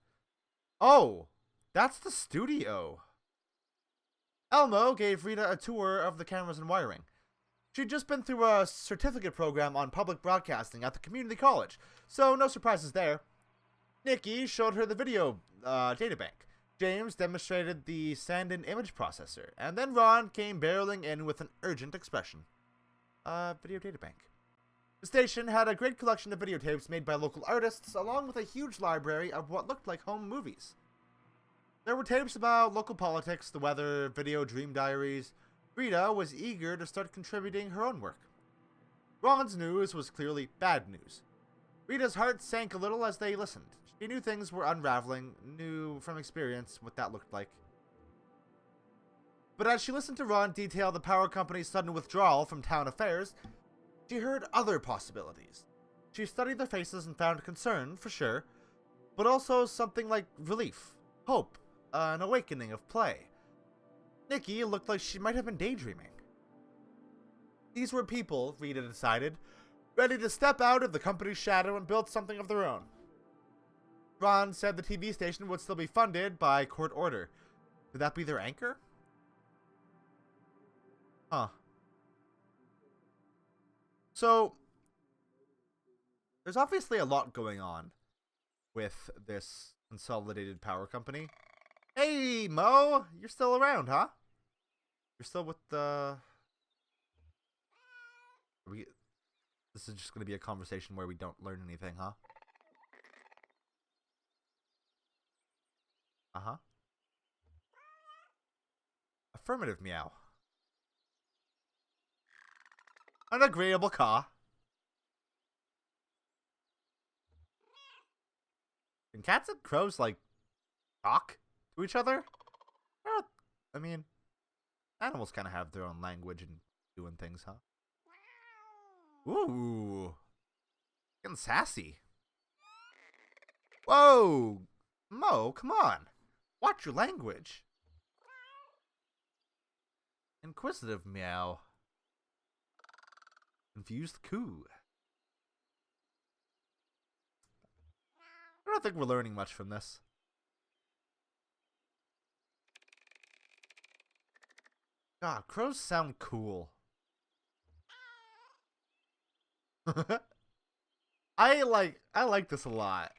Oh, that's the studio. Elmo gave Rita a tour of the cameras and wiring. She'd just been through a certificate program on public broadcasting at the community college, so no surprises there. Nikki showed her the video databank. James demonstrated the sand-in image processor, and then Ron came barreling in with an urgent expression. Video databank. The station had a great collection of videotapes made by local artists, along with a huge library of what looked like home movies. There were tapes about local politics, the weather, video dream diaries. Rita was eager to start contributing her own work. Ron's news was clearly bad news. Rita's heart sank a little as they listened. She knew things were unraveling, knew from experience what that looked like. But as she listened to Ron detail the power company's sudden withdrawal from town affairs, she heard other possibilities. She studied their faces and found concern, for sure, but also something like relief, hope, an awakening of play. Nikki looked like she might have been daydreaming. These were people, Rita decided, ready to step out of the company's shadow and build something of their own. Ron said the TV station would still be funded by court order. Would that be their anchor? Huh. So, there's obviously a lot going on with this consolidated power company. Hey, Mo! You're still around, huh? You're still with the... This is just going to be a conversation where we don't learn anything, huh? Uh-huh. Affirmative, meow. An agreeable caw. Can cats and crows, like, talk to each other? I mean, animals kind of have their own language and doing things, huh? Ooh. Getting sassy. Whoa! Mo, come on. Watch your language. Inquisitive, meow. Confused coo. I don't think we're learning much from this. God, crows sound cool. I like this a lot.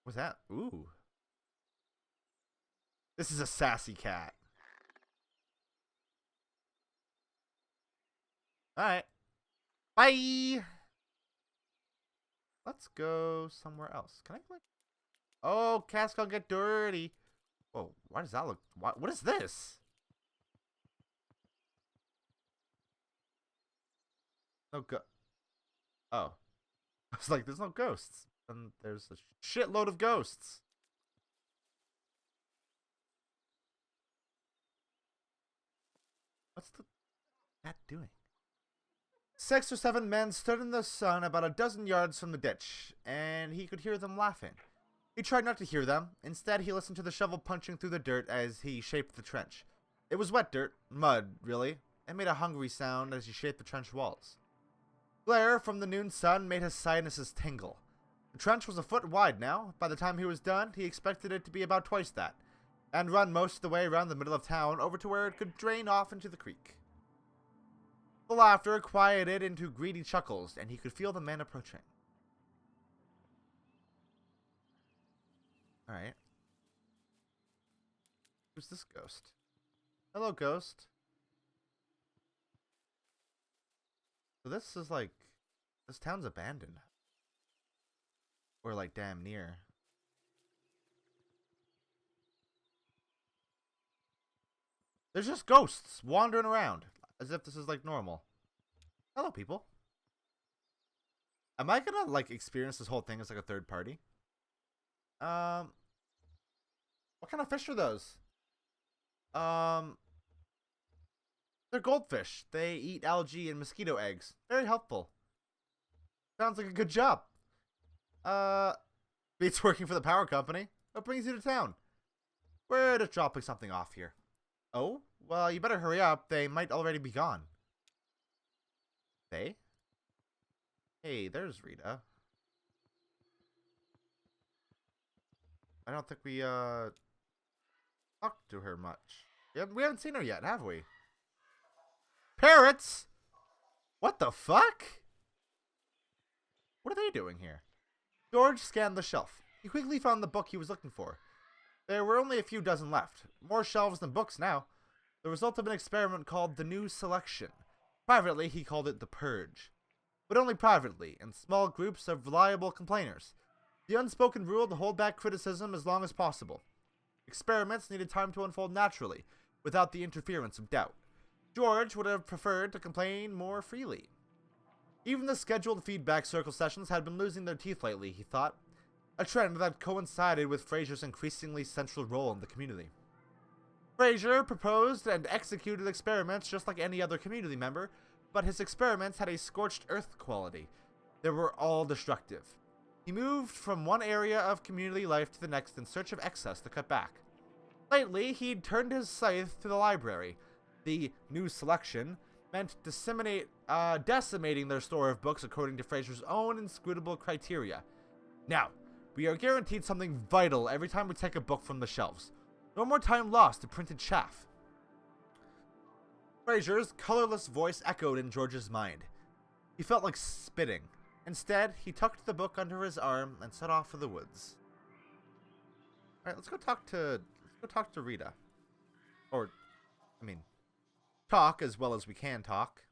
What's that? Ooh. This is a sassy cat. Alright. Bye! Let's go somewhere else. Can I like... Oh, cat's gonna get dirty. Whoa, why does that look... What is this? No go... Oh. I was like, there's no ghosts. And there's a shitload of ghosts. What's the cat doing? 6 or 7 men stood in the sun about a dozen yards from the ditch, and he could hear them laughing. He tried not to hear them. Instead, he listened to the shovel punching through the dirt as he shaped the trench. It was wet dirt, mud, really. It made a hungry sound as he shaped the trench walls. Glare from the noon sun made his sinuses tingle. The trench was a foot wide now. By the time he was done, he expected it to be about twice that, and run most of the way around the middle of town over to where it could drain off into the creek. The laughter quieted into greedy chuckles, and he could feel the men approaching. Alright. Who's this ghost? Hello, ghost. So this is like... This town's abandoned. Or like damn near. There's just ghosts wandering around. As if this is like normal. Hello, people. Am I gonna like experience this whole thing as like a third party? What kind of fish are those? They're goldfish. They eat algae and mosquito eggs. Very helpful. Sounds like a good job. Beats working for the power company. What brings you to town? We're just dropping something off here. Oh? Well, you better hurry up. They might already be gone. They? Hey, there's Rita. I don't think we, talked to her much. We haven't seen her yet, have we? Parrots? What the fuck? What are they doing here? George scanned the shelf. He quickly found the book he was looking for. There were only a few dozen left. More shelves than books now. The result of an experiment called the New Selection. Privately, he called it the Purge. But only privately, in small groups of reliable complainers. The unspoken rule to hold back criticism as long as possible. Experiments needed time to unfold naturally, without the interference of doubt. George would have preferred to complain more freely. Even the scheduled feedback circle sessions had been losing their teeth lately, he thought. A trend that coincided with Fraser's increasingly central role in the community. Fraser proposed and executed experiments just like any other community member, but his experiments had a scorched earth quality. They were all destructive. He moved from one area of community life to the next in search of excess to cut back. Lately, he'd turned his scythe to the library, the New Selection, meant decimating their store of books according to Fraser's own inscrutable criteria. Now, we are guaranteed something vital every time we take a book from the shelves. No more time lost to printed chaff. Fraser's colorless voice echoed in George's mind. He felt like spitting. Instead, he tucked the book under his arm and set off for the woods. Alright, let's go talk to Rita. Or, I mean, talk as well as we can talk.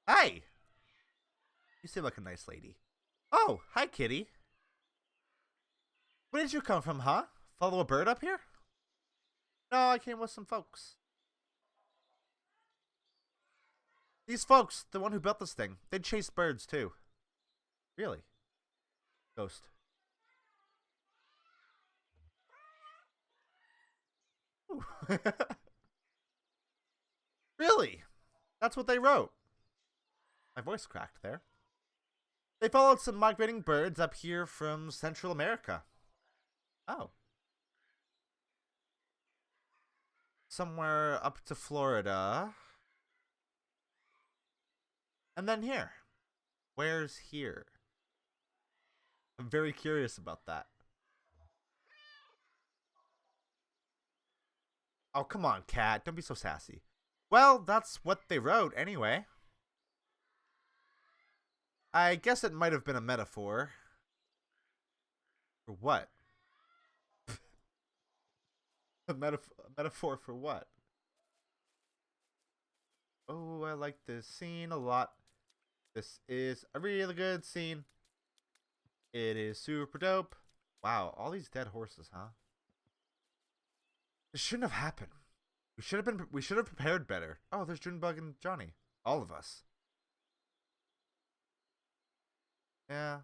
Hi! You seem like a nice lady. Oh, hi, kitty. Where did you come from, huh? Follow a bird up here? No, I came with some folks. These folks, the one who built this thing, they chase birds too. Really? Ghost. Ooh. Really? That's what they wrote. My voice cracked there. They followed some migrating birds up here from Central America. Oh. Somewhere up to Florida. And then here. Where's here? I'm very curious about that. Oh, come on, cat. Don't be so sassy. Well, that's what they wrote anyway. I guess it might have been a metaphor. For what? A metaphor for what? Oh, I like this scene a lot. This is a really good scene. It is super dope. Wow, all these dead horses, huh? This shouldn't have happened. We should have prepared better. Oh, there's Junebug and Johnny. All of us. Yeah.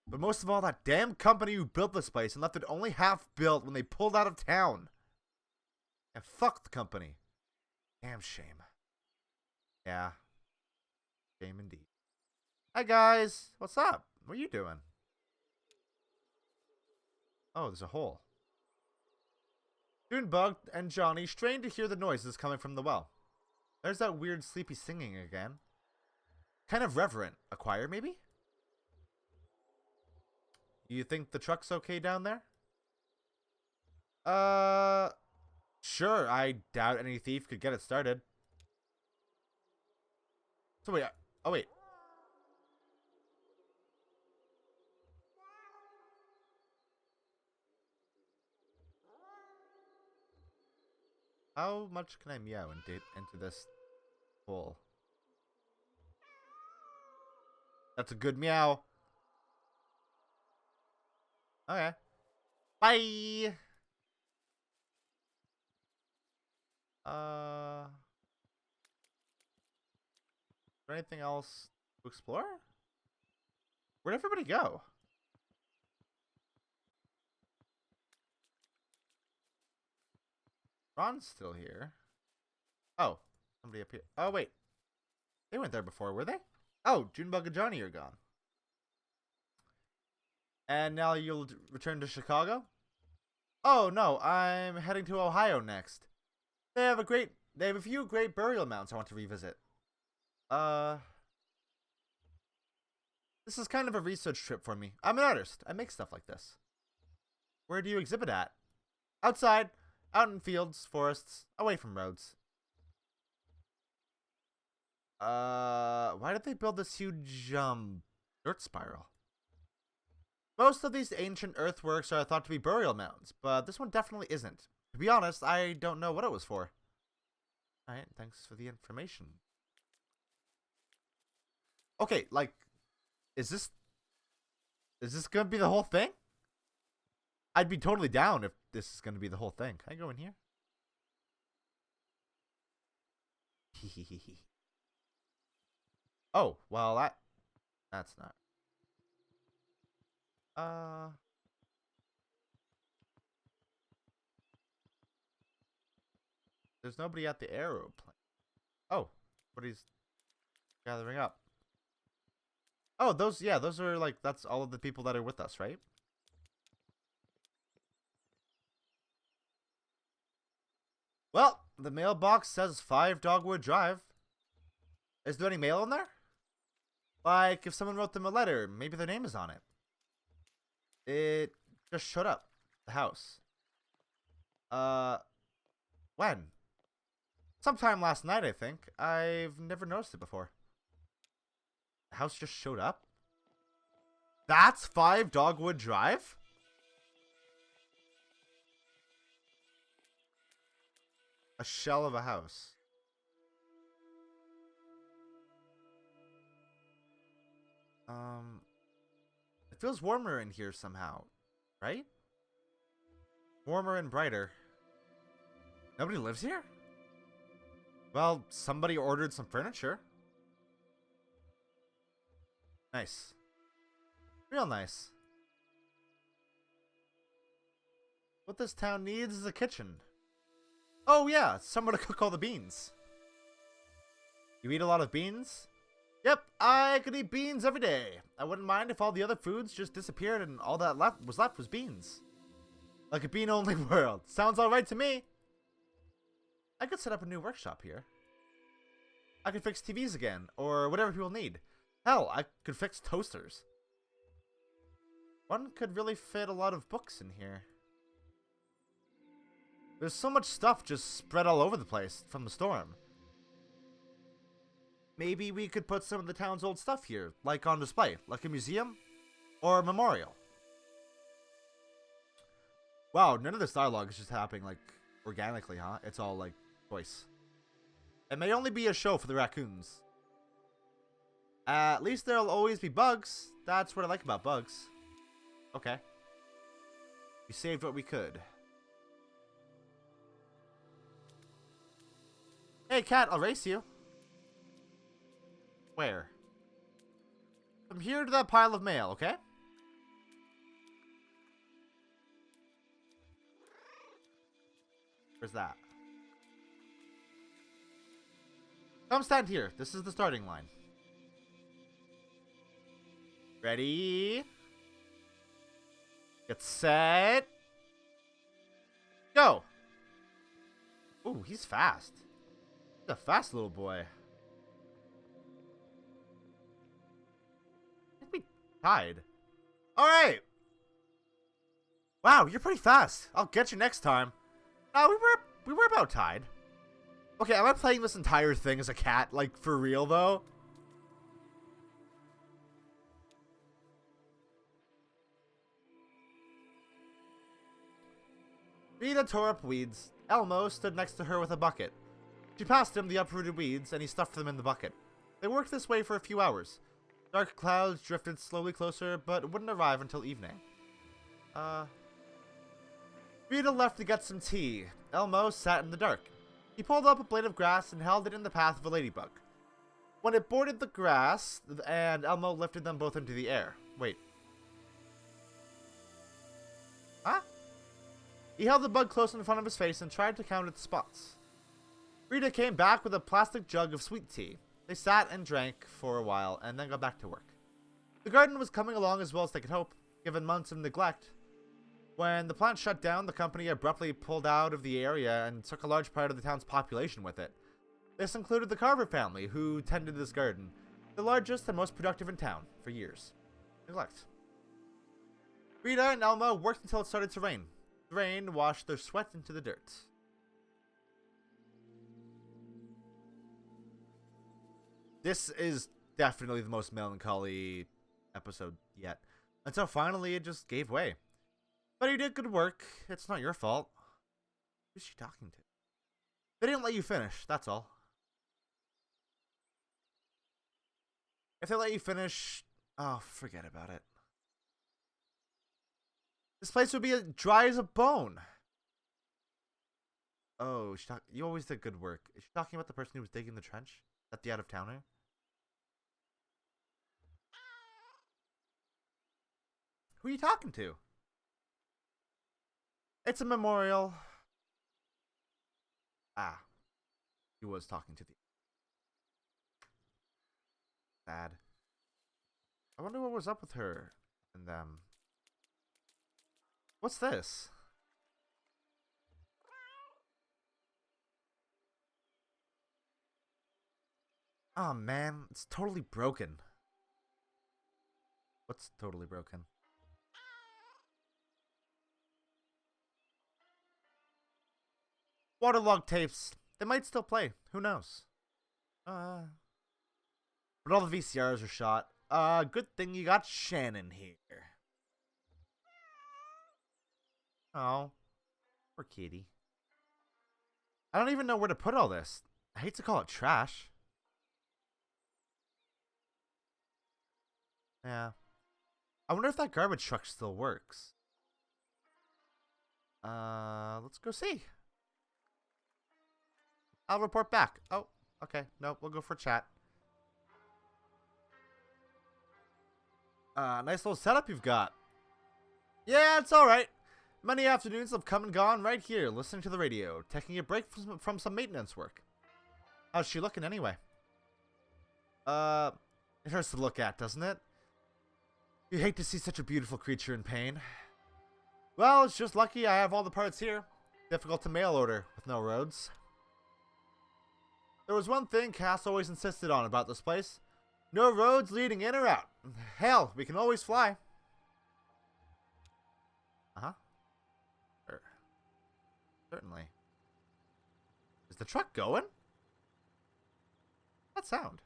But most of all, that damn company who built this place and left it only half built when they pulled out of town. And fuck the company. Damn shame. Yeah. Shame indeed. Hi guys. What's up? What are you doing? Oh, there's a hole. Junebug and Johnny strained to hear the noises coming from the well. There's that weird sleepy singing again. Kind of reverent. A choir, maybe? You think the truck's okay down there? Sure. I doubt any thief could get it started. So wait, oh wait. How much can I meow into this hole? That's a good meow. Okay. Bye. Is there anything else to explore? Where'd everybody go? Ron's still here. Oh, somebody up here. Oh, wait. They weren't there before, were they? Oh, Junebug and Johnny are gone. And now you'll return to Chicago? Oh, no, I'm heading to Ohio next. They have a few great burial mounds I want to revisit. This is kind of a research trip for me. I'm an artist. I make stuff like this. Where do you exhibit at? Outside. Out in fields, forests, away from roads. Why did they build this huge, dirt spiral? Most of these ancient earthworks are thought to be burial mounds, but this one definitely isn't. To be honest, I don't know what it was for. Alright, thanks for the information. Okay, like, is this gonna be the whole thing? I'd be totally down if this is gonna be the whole thing. Can I go in here? Oh, well, that's not. There's nobody at the aeroplane. Oh, but he's gathering up. Oh, those are like, that's all of the people that are with us, right? Well, the mailbox says 5 Dogwood Drive. Is there any mail in there? Like, if someone wrote them a letter, maybe their name is on it. It just showed up. The house. When? Sometime last night, I think. I've never noticed it before. The house just showed up? That's 5 Dogwood Drive? A shell of a house. It feels warmer in here somehow, right? Warmer and brighter. Nobody lives here? Well, somebody ordered some furniture. Nice. Real nice. What this town needs is a kitchen. Oh yeah, somewhere to cook all the beans. You eat a lot of beans? Yep, I could eat beans every day. I wouldn't mind if all the other foods just disappeared and all that was left was beans. Like a bean-only world. Sounds alright to me. I could set up a new workshop here. I could fix TVs again, or whatever people need. Hell, I could fix toasters. One could really fit a lot of books in here. There's so much stuff just spread all over the place from the storm. Maybe we could put some of the town's old stuff here, like on display, like a museum or a memorial. Wow, none of this dialogue is just happening like organically, huh? It's all like voice. It may only be a show for the raccoons. At least there'll always be bugs. That's what I like about bugs. Okay. We saved what we could. Hey, cat, I'll race you. Where? From here to that pile of mail, okay? Where's that? Come stand here. This is the starting line. Ready? Get set. Go. Ooh, he's fast. He's a fast little boy. I think we tied. Alright. Wow, you're pretty fast. I'll get you next time. No, we were about tied. Okay, am I playing this entire thing as a cat? Like, for real, though? Rita tore up weeds. Elmo stood next to her with a bucket. She passed him the uprooted weeds, and he stuffed them in the bucket. They worked this way for a few hours. Dark clouds drifted slowly closer, but wouldn't arrive until evening. Rita left to get some tea. Elmo sat in the dark. He pulled up a blade of grass and held it in the path of a ladybug. When it boarded the grass, and Elmo lifted them both into the air. Wait. Huh? He held the bug close in front of his face and tried to count its spots. Rita came back with a plastic jug of sweet tea. They sat and drank for a while and then got back to work. The garden was coming along as well as they could hope, given months of neglect. When the plant shut down, the company abruptly pulled out of the area and took a large part of the town's population with it. This included the Carver family, who tended this garden, the largest and most productive in town, for years. Neglect. Rita and Elmo worked until it started to rain. The rain washed their sweat into the dirt. This is definitely the most melancholy episode yet. Until finally it just gave way. But you did good work. It's not your fault. Who's she talking to? They didn't let you finish, that's all. If they let you finish... Oh, forget about it. This place would be dry as a bone. Oh, you always did good work. Is she talking about the person who was digging the trench? Is that the out-of-towner? Who are you talking to? It's a memorial. Ah. He was talking to the... Sad. I wonder what was up with her and them. What's this? Oh man, it's totally broken. What's totally broken? Waterlogged tapes. They might still play. Who knows? But all the VCRs are shot. Good thing you got Shannon here. Oh, poor kitty. I don't even know where to put all this. I hate to call it trash. Yeah. I wonder if that garbage truck still works. Let's go see. I'll report back. Oh, okay. No, we'll go for chat. Nice little setup you've got. Yeah, it's alright. Many afternoons have come and gone right here, listening to the radio, taking a break from some maintenance work. How's she looking anyway? It hurts to look at, doesn't it? You hate to see such a beautiful creature in pain. Well, it's just lucky I have all the parts here. Difficult to mail order with no roads. There was one thing Cass always insisted on about this place. No roads leading in or out. Hell, we can always fly. Uh-huh. Sure. Certainly. Is the truck going? That sound?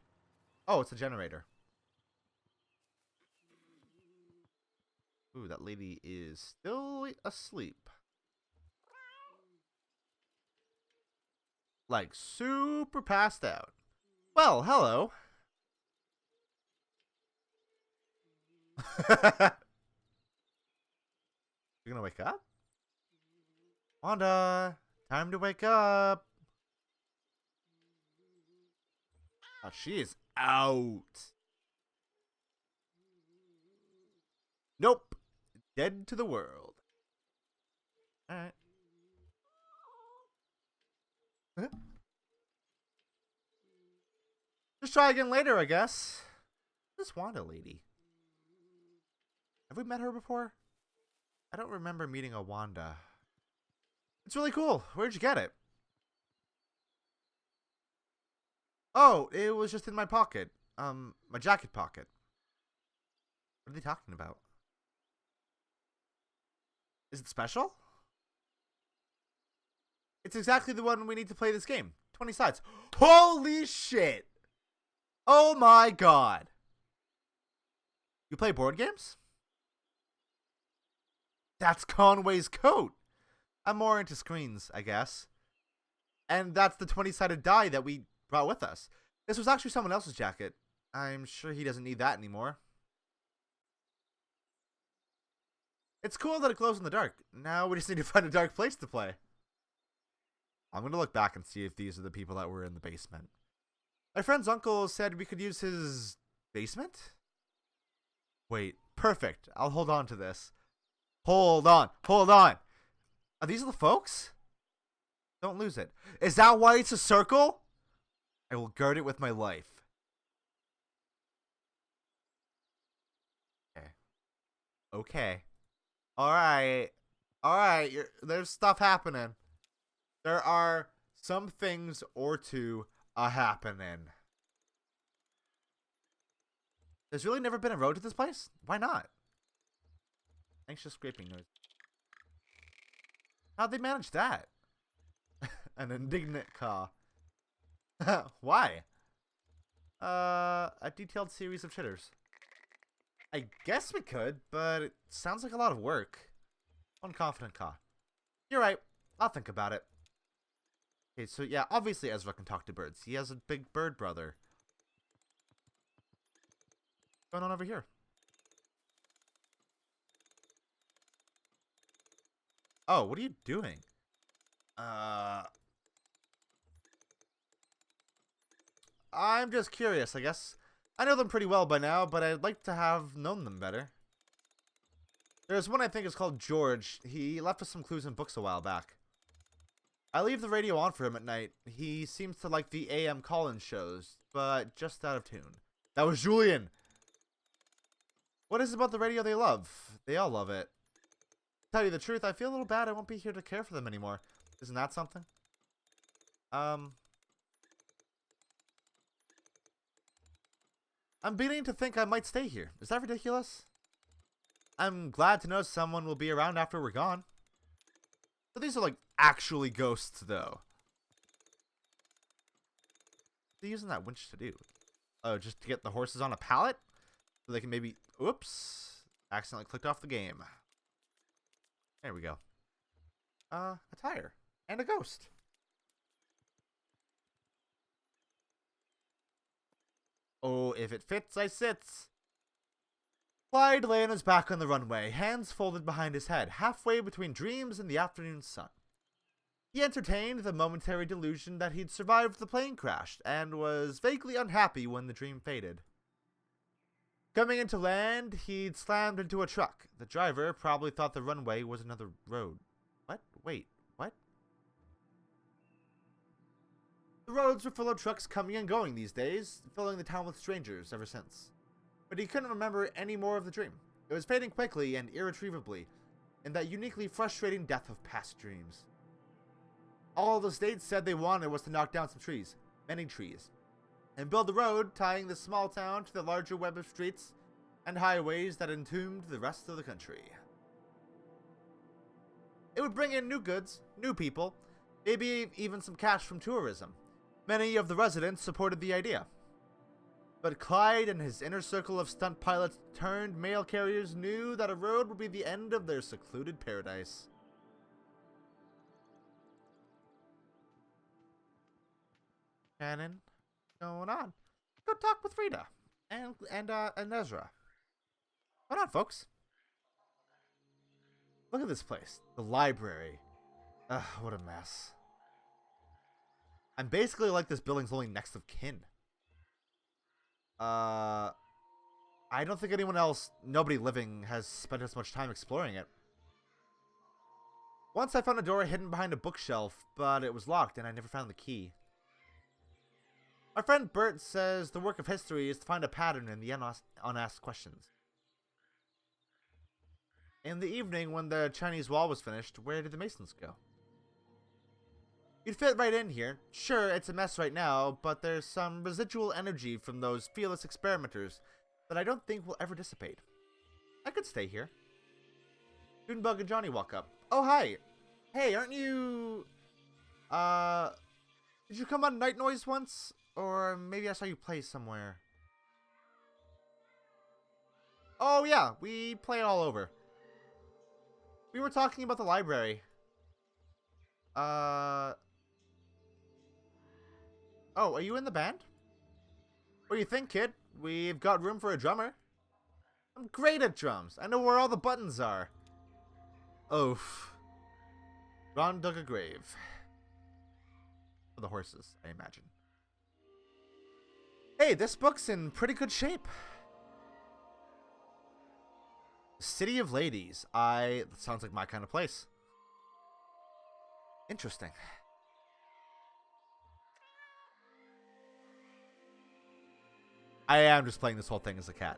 Oh, it's a generator. Ooh, that lady is still asleep. Like super passed out. Well, hello. You gonna wake up? Wanda, time to wake up. Oh, she is out. Nope. Dead to the world. Alright. Just try again later, I guess. This Wanda lady. Have we met her before? I don't remember meeting a Wanda. It's really cool. Where'd you get it? Oh, it was just in my pocket. My jacket pocket. What are they talking about? Is it special? It's exactly the one we need to play this game. 20 sides. Holy shit! Oh my god. You play board games? That's Conway's coat. I'm more into screens, I guess. And that's the 20-sided die that we brought with us. This was actually someone else's jacket. I'm sure he doesn't need that anymore. It's cool that it glows in the dark. Now we just need to find a dark place to play. I'm going to look back and see if these are the people that were in the basement. My friend's uncle said we could use his basement? Wait, perfect. I'll hold on to this. Hold on. Hold on. Are these the folks? Don't lose it. Is that why it's a circle? I will guard it with my life. Okay. Okay. Alright. Alright. There's stuff happening. There are some things or two a-happening. There's really never been a road to this place? Why not? Anxious scraping noise. How'd they manage that? An indignant caw. Why? A detailed series of chitters. I guess we could, but it sounds like a lot of work. Unconfident caw. You're right. I'll think about it. Okay, so yeah, obviously Ezra can talk to birds. He has a big bird brother. What's going on over here? Oh, what are you doing? I'm just curious, I guess. I know them pretty well by now, but I'd like to have known them better. There's one I think is called George. He left us some clues in books a while back. I leave the radio on for him at night. He seems to like the AM call-in shows, but just out of tune. That was Julian! What is it about the radio they love? They all love it. To tell you the truth, I feel a little bad I won't be here to care for them anymore. Isn't that something? I'm beginning to think I might stay here. Is that ridiculous? I'm glad to know someone will be around after we're gone. So these are like actually ghosts though. What are they using that winch to do? Oh, just to get the horses on a pallet? So they can maybe... Oops. Accidentally clicked off the game. There we go. A tire. And a ghost. Oh, if it fits, I sits. Clyde lay on his back on the runway, hands folded behind his head, halfway between dreams and the afternoon sun. He entertained the momentary delusion that he'd survived the plane crash, and was vaguely unhappy when the dream faded. Coming into land, he'd slammed into a truck. The driver probably thought the runway was another road. What? Wait, what? The roads were full of trucks coming and going these days, filling the town with strangers ever since. But he couldn't remember any more of the dream. It was fading quickly and irretrievably, in that uniquely frustrating death of past dreams. All the state said they wanted was to knock down some trees, many trees, and build a road tying the small town to the larger web of streets and highways that entombed the rest of the country. It would bring in new goods, new people, maybe even some cash from tourism. Many of the residents supported the idea. But Clyde and his inner circle of stunt pilots turned mail carriers knew that a road would be the end of their secluded paradise. Shannon, what's going on? Go talk with Rita and Ezra. Hold on, folks. Look at this place. The library. Ugh, what a mess. I'm basically like this building's only next of kin. I don't think anyone else, nobody living, has spent as much time exploring it. Once I found a door hidden behind a bookshelf, but it was locked and I never found the key. My friend Bert says the work of history is to find a pattern in the unasked questions. In the evening, when the Chinese wall was finished, where did the masons go? You'd fit right in here. Sure, it's a mess right now, but there's some residual energy from those fearless experimenters that I don't think will ever dissipate. I could stay here. Junebug and Johnny walk up. Oh, hi. Hey, aren't you... Did you come on Night Noise once? Or maybe I saw you play somewhere. Oh, yeah, we play all over. We were talking about the library. Oh, are you in the band? What do you think, kid? We've got room for a drummer. I'm great at drums. I know where all the buttons are. Oof. Ron dug a grave. For the horses, I imagine. Hey, this book's in pretty good shape. City of Ladies. That sounds like my kind of place. Interesting. I am just playing this whole thing as a cat.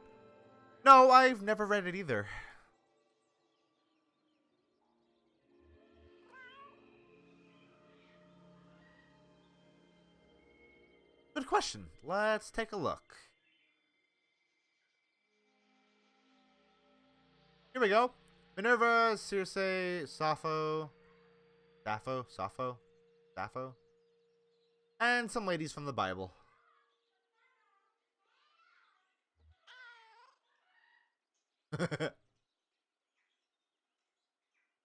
No, I've never read it either. Good question. Let's take a look. Here we go. Minerva, Circe, Sappho, and some ladies from the Bible.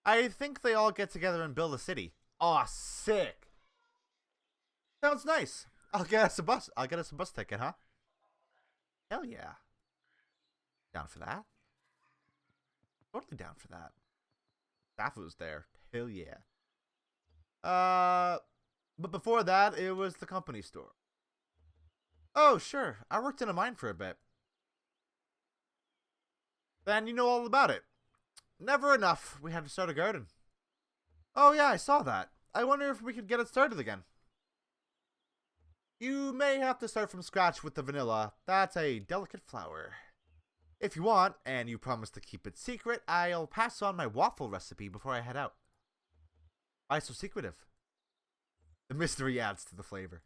I think they all get together and build a city. Aw, sick. Sounds nice. I'll get us a bus ticket, huh? Hell yeah. Down for that? Totally down for that. Sappho's there. Hell yeah. But before that, it was the company store. Oh, sure. I worked in a mine for a bit. Then you know all about it. Never enough. We had to start a garden. Oh yeah, I saw that. I wonder if we could get it started again. You may have to start from scratch with the vanilla. That's a delicate flower. If you want, and you promise to keep it secret, I'll pass on my waffle recipe before I head out. Why so secretive? The mystery adds to the flavor.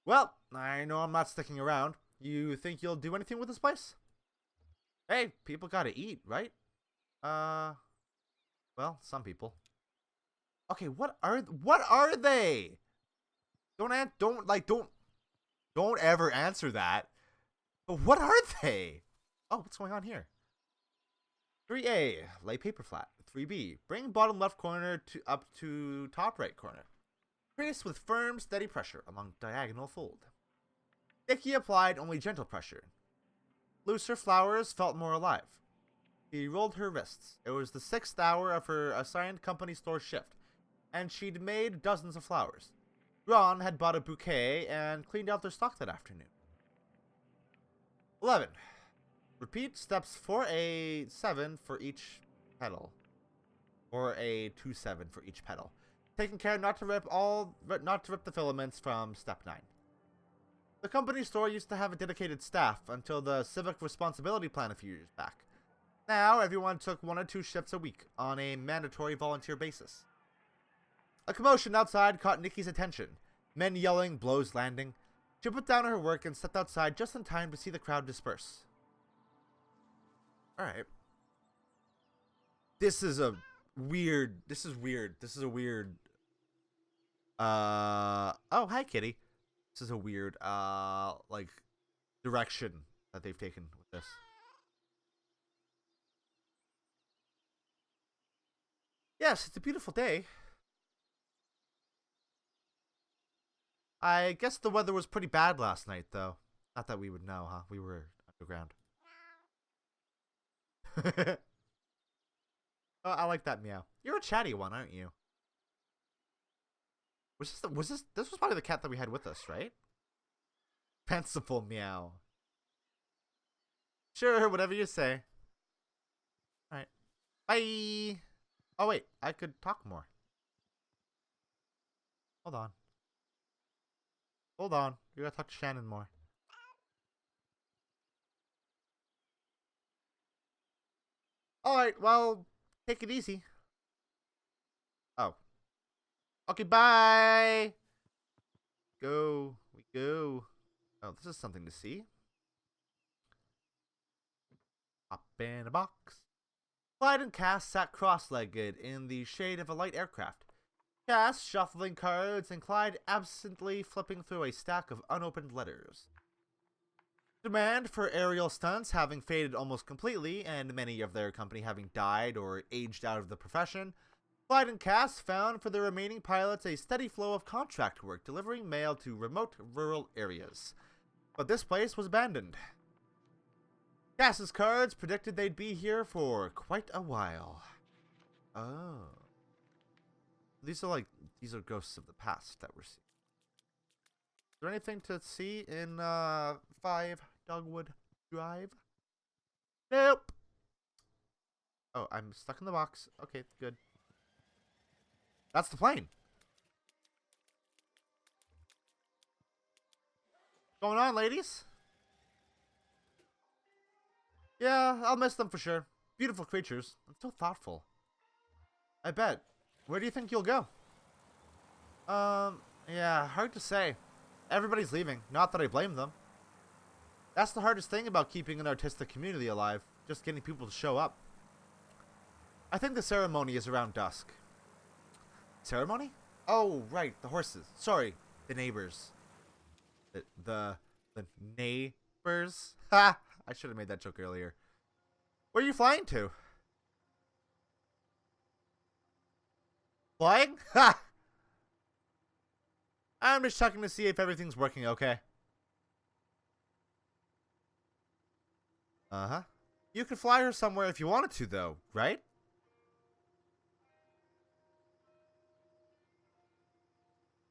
Well, I know I'm not sticking around. You think you'll do anything with this place? Hey, people gotta eat, right? Well, some people. Okay, what are they? Don't ever answer that. But what are they? Oh, what's going on here? 3A, lay paper flat. 3B, bring bottom left corner to up to top right corner. Crease with firm, steady pressure along diagonal fold. Nikki applied only gentle pressure. Looser flowers felt more alive. She rolled her wrists. It was the 6th hour of her assigned company store shift, and she'd made dozens of flowers. Ron had bought a bouquet and cleaned out their stock that afternoon. 11. Repeat steps 4A7 for each petal. Or a 2-7 for each petal. Taking care not to rip the filaments from step 9. The company store used to have a dedicated staff until the civic responsibility plan a few years back. Now everyone took 1 or 2 shifts a week on a mandatory volunteer basis. A commotion outside caught Nikki's attention. Men yelling, blows landing. She put down her work and stepped outside just in time to see the crowd disperse. Alright. This is weird. Oh, hi, kitty. This is a weird, like, direction that they've taken with this. Yes, it's a beautiful day. I guess the weather was pretty bad last night, though. Not that we would know, huh? We were underground. Oh, I like that meow. You're a chatty one, aren't you? This was probably the cat that we had with us, right? Fanciful meow. Sure, whatever you say. Alright. Bye! Oh wait, I could talk more. Hold on. Hold on. We gotta talk to Shannon more. Alright, well, take it easy. Oh. Okay, bye! Go. We go. Oh, this is something to see. Hop in a box. Clyde and Cass sat cross-legged in the shade of a light aircraft. Cass shuffling cards and Clyde absently flipping through a stack of unopened letters. Demand for aerial stunts having faded almost completely, and many of their company having died or aged out of the profession, Clyde and Cass found for the remaining pilots a steady flow of contract work delivering mail to remote rural areas. But this place was abandoned. Cass's cards predicted they'd be here for quite a while. Oh. These are ghosts of the past that we're seeing. Is there anything to see in 5 Dogwood Drive? Nope. Oh, I'm stuck in the box. Okay, good. That's the plane. What's going on, ladies? Yeah, I'll miss them for sure. Beautiful creatures. And so thoughtful. I bet. Where do you think you'll go? Yeah, hard to say. Everybody's leaving. Not that I blame them. That's the hardest thing about keeping an artistic community alive. Just getting people to show up. I think the ceremony is around dusk. Ceremony? Oh, right. The horses. Sorry. The neighbors. The neighbors? Ha! I should have made that joke earlier. Where are you flying to? Flying? Ha! I'm just checking to see if everything's working okay. Uh-huh. You could fly her somewhere if you wanted to, though, right?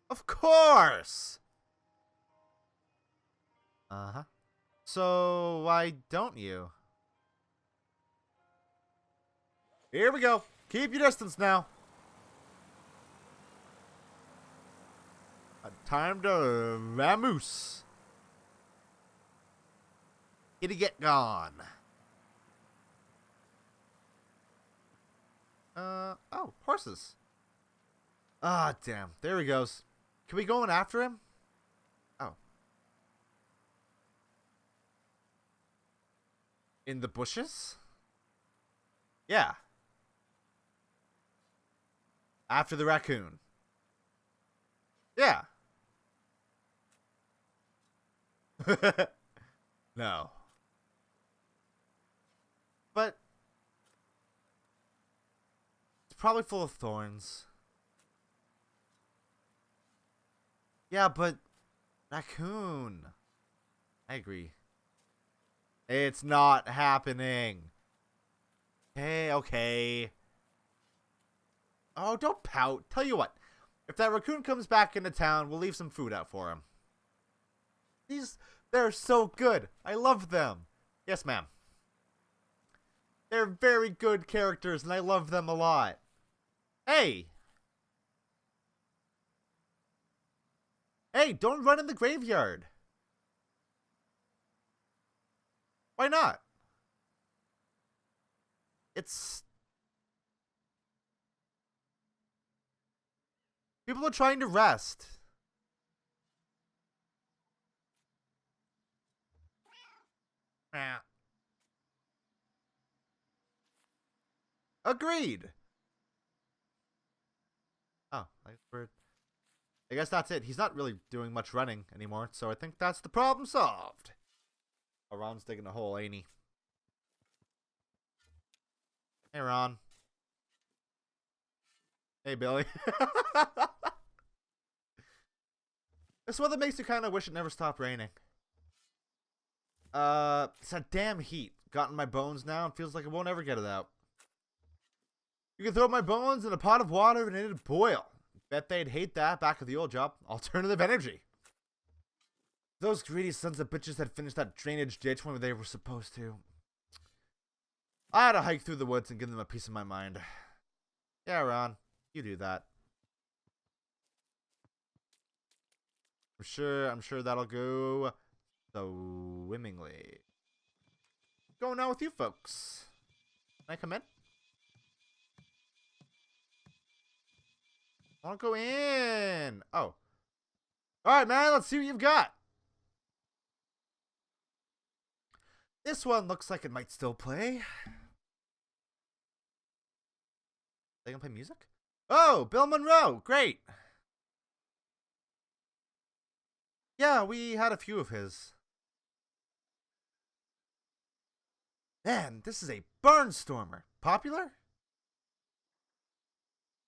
Of course! Uh-huh. So, why don't you? Here we go. Keep your distance now. Time to vamoose. Kitty get gone. Oh, horses. Ah, damn. There he goes. Can we go in after him? Oh. In the bushes? Yeah. After the raccoon. Yeah. No. But it's probably full of thorns. Yeah, but raccoon. I agree. It's not happening. Hey, okay. Oh, don't pout. Tell you what. If that raccoon comes back into town, we'll leave some food out for him. They're so good. I love them. Yes, ma'am. They're very good characters, and I love them a lot. Hey! Hey, don't run in the graveyard. Why not? It's... People are trying to rest. Agreed. Oh, I guess that's it. He's not really doing much running anymore, so I think that's the problem solved. Oh, Ron's digging a hole, ain't he? Hey, Ron. Hey, Billy. This weather makes you kind of wish it never stopped raining. It's that damn heat. Got in my bones now and feels like I won't ever get it out. You can throw my bones in a pot of water and it'd boil. Bet they'd hate that back at the old job. Alternative energy. Those greedy sons of bitches had finished that drainage ditch when they were supposed to. I had to hike through the woods and give them a piece of my mind. Yeah, Ron. You do that. I'm sure that'll go swimmingly. What's going on with you folks? Can I come in? I want to go in. Oh. Alright, man. Let's see what you've got. This one looks like it might still play. They gonna play music? Oh, Bill Monroe. Great. Yeah, we had a few of his. Man, this is a barnstormer. Popular?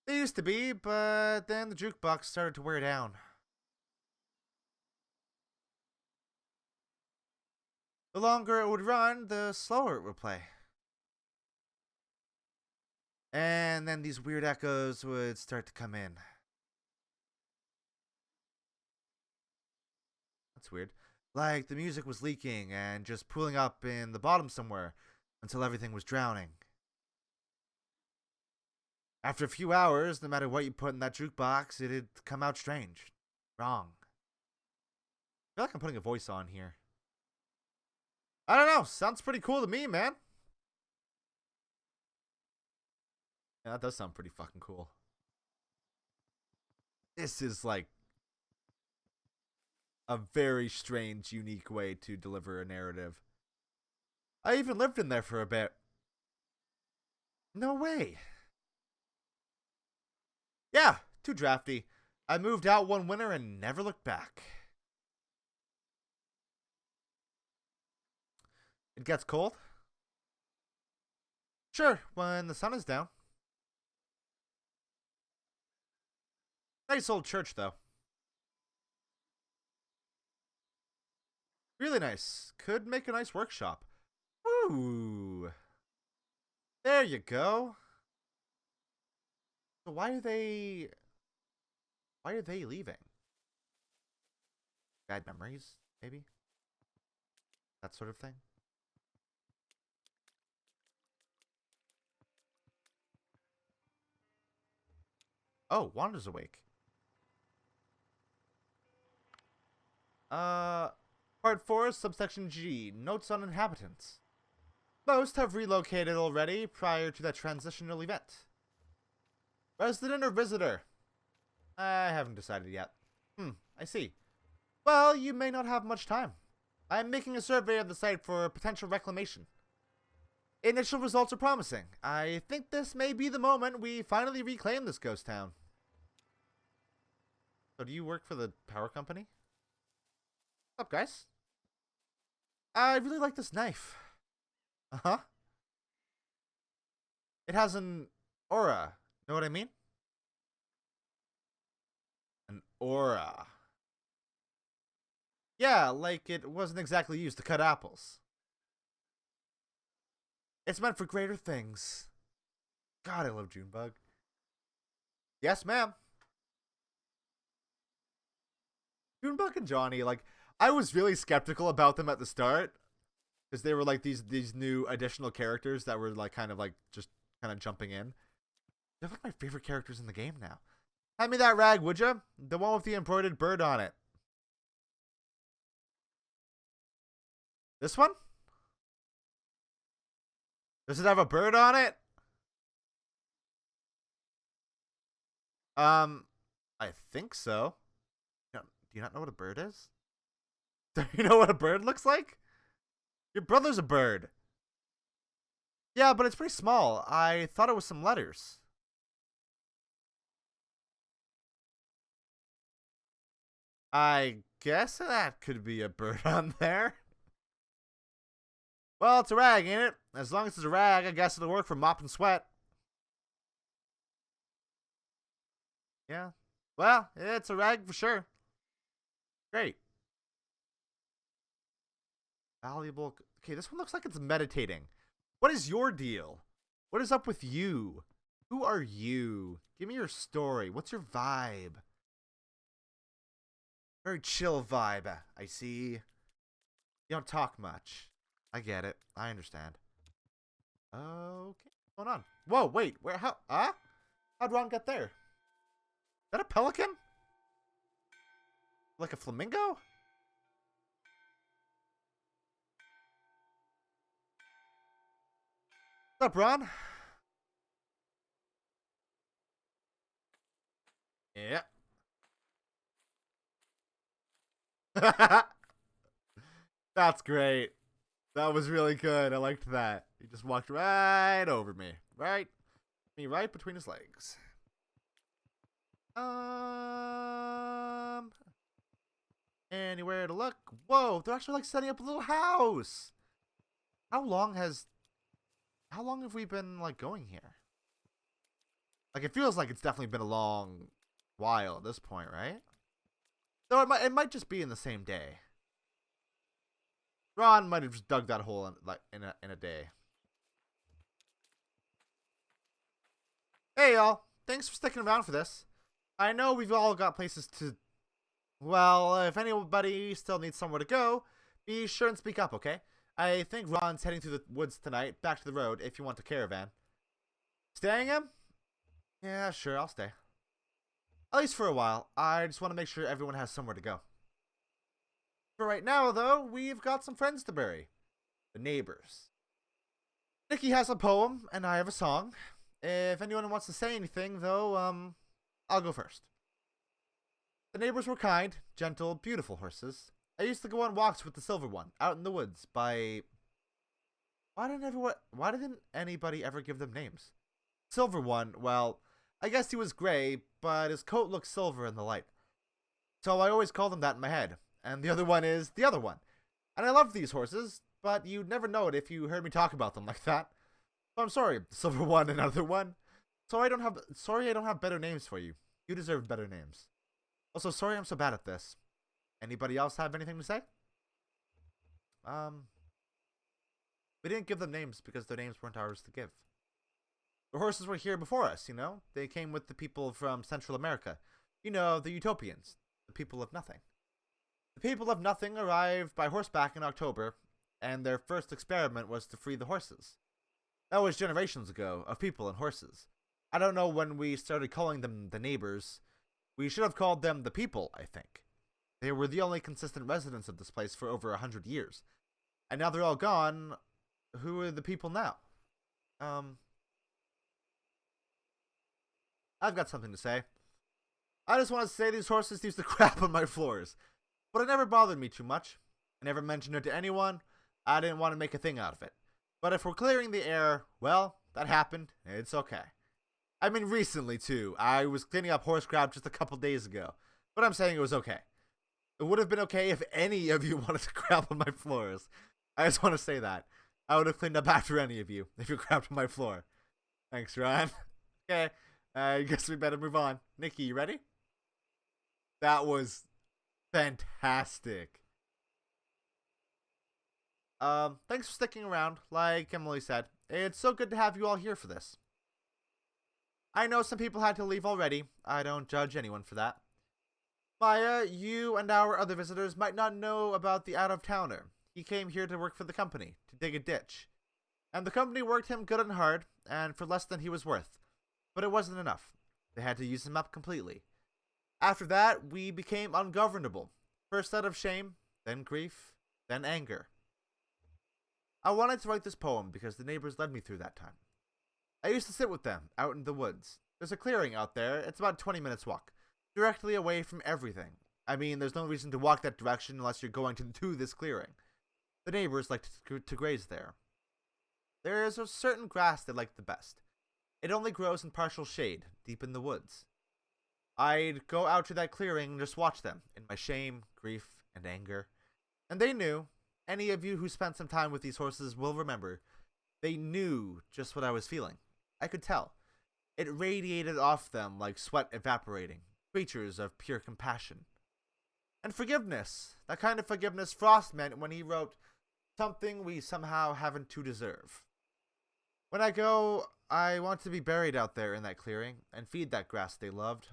They used to be, but then the jukebox started to wear down. The longer it would run, the slower it would play. And then these weird echoes would start to come in. That's weird. Like the music was leaking and just pooling up in the bottom somewhere until everything was drowning. After a few hours, no matter what you put in that jukebox, it'd come out strange. Wrong. I feel like I'm putting a voice on here. I don't know. Sounds pretty cool to me, man. Yeah, that does sound pretty fucking cool. This is like a very strange, unique way to deliver a narrative. I even lived in there for a bit. No way. Yeah, too drafty. I moved out one winter and never looked back. It gets cold? Sure, when the sun is down. Nice old church, though. Really nice. Could make a nice workshop. Ooh. There you go. So why are they leaving? Bad memories, maybe? That sort of thing. Oh, Wanda's awake. Part 4, subsection G, notes on inhabitants. Most have relocated already prior to that transitional event. Resident or visitor? I haven't decided yet. I see. Well, you may not have much time. I'm making a survey of the site for potential reclamation. Initial results are promising. I think this may be the moment we finally reclaim this ghost town. So do you work for the power company? What's up, guys? I really like this knife. Uh-huh. It has an aura. Know what I mean? An aura. Yeah, like it wasn't exactly used to cut apples. It's meant for greater things. God, I love Junebug. Yes, ma'am. Junebug and Johnny, like, I was really skeptical about them at the start. Because they were like these new additional characters that were like kind of like just kind of jumping in. They're like my favorite characters in the game now. Hand me that rag, would ya? The one with the embroidered bird on it. This one? Does it have a bird on it? I think so. Do you not know what a bird is? Do you know what a bird looks like? Your brother's a bird. Yeah, but it's pretty small. I thought it was some letters. I guess that could be a bird on there. Well, it's a rag, ain't it? As long as it's a rag, I guess it'll work for mop and sweat. Yeah. Well, it's a rag for sure. Great. Valuable. Okay, this one looks like it's meditating. What is your deal? What is up with you? Who are you? Give me your story. What's your vibe? Very chill vibe, I see. You don't talk much. I get it. I understand. Okay. What's going on? Whoa, wait. Where? How? How'd Ron get there? Is that a pelican? Like a flamingo? What's up, Ron? Yeah. That's great. That was really good. I liked that. He just walked right over me. Right between his legs. Anywhere to look. Whoa, they're actually like setting up a little house. How long have we been like going here? Like it feels like it's definitely been a long while at this point, right? Though it might just be in the same day. Ron might have just dug that hole in a day. Hey y'all, thanks for sticking around for this. I know we've all got places to. Well, if anybody still needs somewhere to go, be sure and speak up, okay? I think Ron's heading through the woods tonight, back to the road, if you want a caravan. Staying him? Yeah, sure, I'll stay. At least for a while. I just want to make sure everyone has somewhere to go. For right now, though, we've got some friends to bury. The neighbors. Nikki has a poem, and I have a song. If anyone wants to say anything, though, I'll go first. The neighbors were kind, gentle, beautiful horses. I used to go on walks with the silver one, out in the woods, by... Why didn't anybody ever give them names? Silver one, well, I guess he was gray, but his coat looked silver in the light. So I always called him that in my head. And the other one is the other one. And I love these horses, but you'd never know it if you heard me talk about them like that. So I'm sorry, silver one and other one. Sorry I don't have better names for you. You deserve better names. Also, sorry I'm so bad at this. Anybody else have anything to say? We didn't give them names because their names weren't ours to give. The horses were here before us, you know? They came with the people from Central America. You know, the Utopians. The people of nothing. The people of nothing arrived by horseback in October, and their first experiment was to free the horses. That was generations ago, of people and horses. I don't know when we started calling them the neighbors. We should have called them the people, I think. They were the only consistent residents of this place for over 100 years. And now they're all gone. Who are the people now? I've got something to say. I just want to say these horses used to crap on my floors. But it never bothered me too much. I never mentioned it to anyone. I didn't want to make a thing out of it. But if we're clearing the air, well, that happened. It's okay. I mean, recently, too. I was cleaning up horse crap just a couple days ago. But I'm saying it was okay. It would have been okay if any of you wanted to crap on my floors. I just want to say that. I would have cleaned up after any of you if you crapped on my floor. Thanks, Ryan. Okay, I guess we better move on. Nikki, you ready? That was fantastic. Thanks for sticking around. Like Emily said, it's so good to have you all here for this. I know some people had to leave already. I don't judge anyone for that. Maya, you and our other visitors might not know about the out-of-towner. He came here to work for the company, to dig a ditch. And the company worked him good and hard, and for less than he was worth. But it wasn't enough. They had to use him up completely. After that, we became ungovernable. First out of shame, then grief, then anger. I wanted to write this poem because the neighbors led me through that time. I used to sit with them, out in the woods. There's a clearing out there, it's about 20 minutes walk. Directly away from everything. I mean, there's no reason to walk that direction unless you're going to this clearing. The neighbors like to graze there. There is a certain grass they like the best. It only grows in partial shade, deep in the woods. I'd go out to that clearing and just watch them, in my shame, grief, and anger. And they knew. Any of you who spent some time with these horses will remember. They knew just what I was feeling. I could tell. It radiated off them like sweat evaporating. Creatures of pure compassion. And forgiveness. That kind of forgiveness Frost meant when he wrote, "Something we somehow haven't to deserve." When I go, I want to be buried out there in that clearing and feed that grass they loved.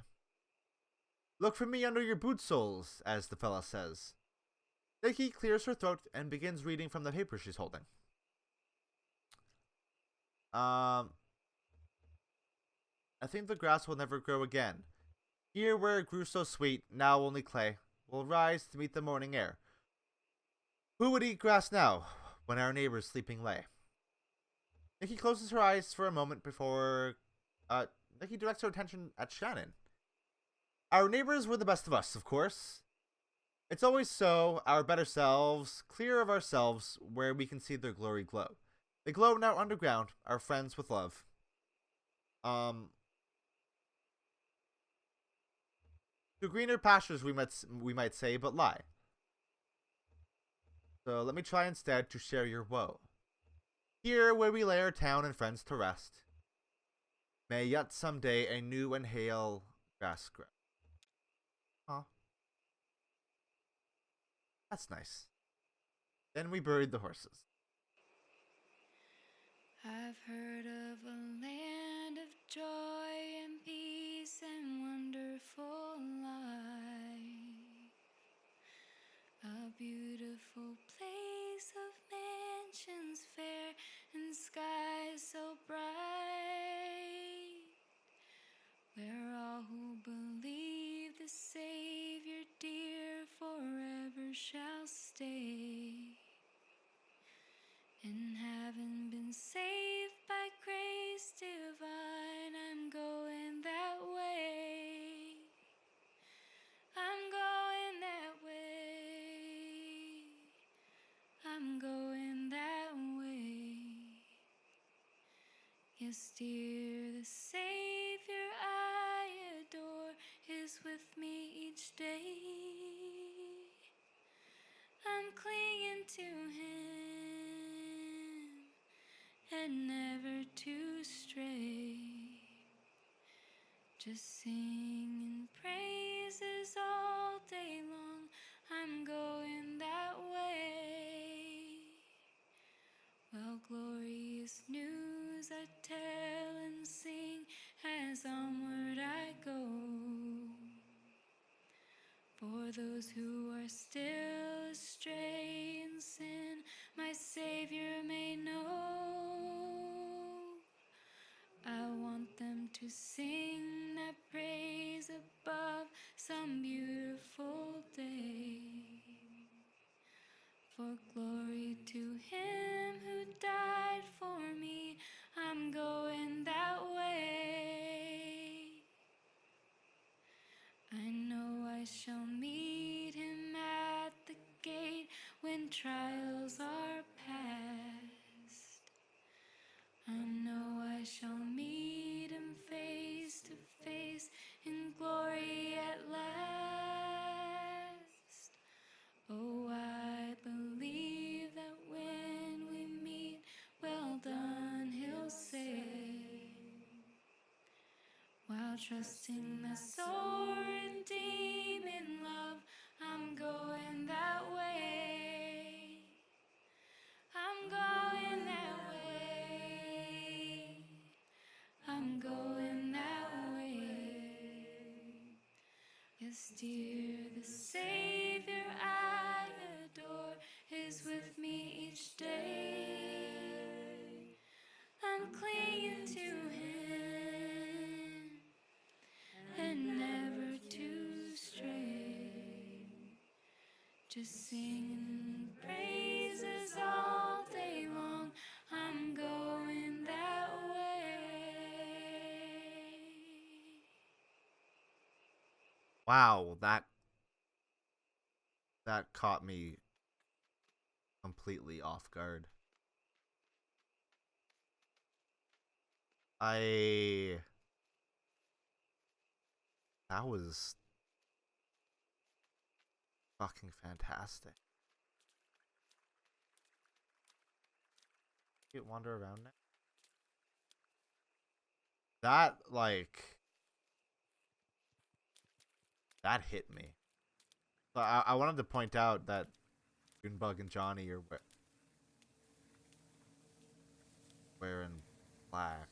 Look for me under your boot soles, as the fella says. Nikki clears her throat and begins reading from the paper she's holding. I think the grass will never grow again. Here where it grew so sweet, now only clay, will rise to meet the morning air. Who would eat grass now, when our neighbors sleeping lay? Nikki closes her eyes for a moment before, Nikki directs her attention at Shannon. Our neighbors were the best of us, of course. It's always so, our better selves, clear of ourselves, where we can see their glory glow. They glow now underground, our friends with love. To greener pastures we might say, but lie. So let me try instead to share your woe. Here where we lay our town and friends to rest, may yet some day a new and hale grass grow. Huh. That's nice. Then we buried the horses. I've heard of a land of joy and peace and wonderful life, a beautiful place of mansions fair and skies so bright, where all who believe the Savior dear forever shall stay. And having been saved by grace divine, I'm going that way. I'm going that way. I'm going that way. Yes, dear, the Savior I adore is with me each day. I'm clinging to Him and never to stray, just singing praises all day long. I'm going that way. Well, glorious news I tell and sing as onward I go. For those who are still astray in sin, my Savior may know. I want them to sing that praise above some beautiful day. For glory to Him who died for me, I'm going that way. I know I shall meet Him at the gate when trials are past. trusting the soaring demon love. I'm going that way. I'm going that way. I'm going that way. Yes, dear, the Savior I adore is with me each day. I'm clinging to Him and never to stray. Just singing praises all day long. I'm going that way. Wow, that caught me completely off guard. I That was fucking fantastic. You wander around now. That that hit me. But I wanted to point out that Junebug and Johnny are wearing black.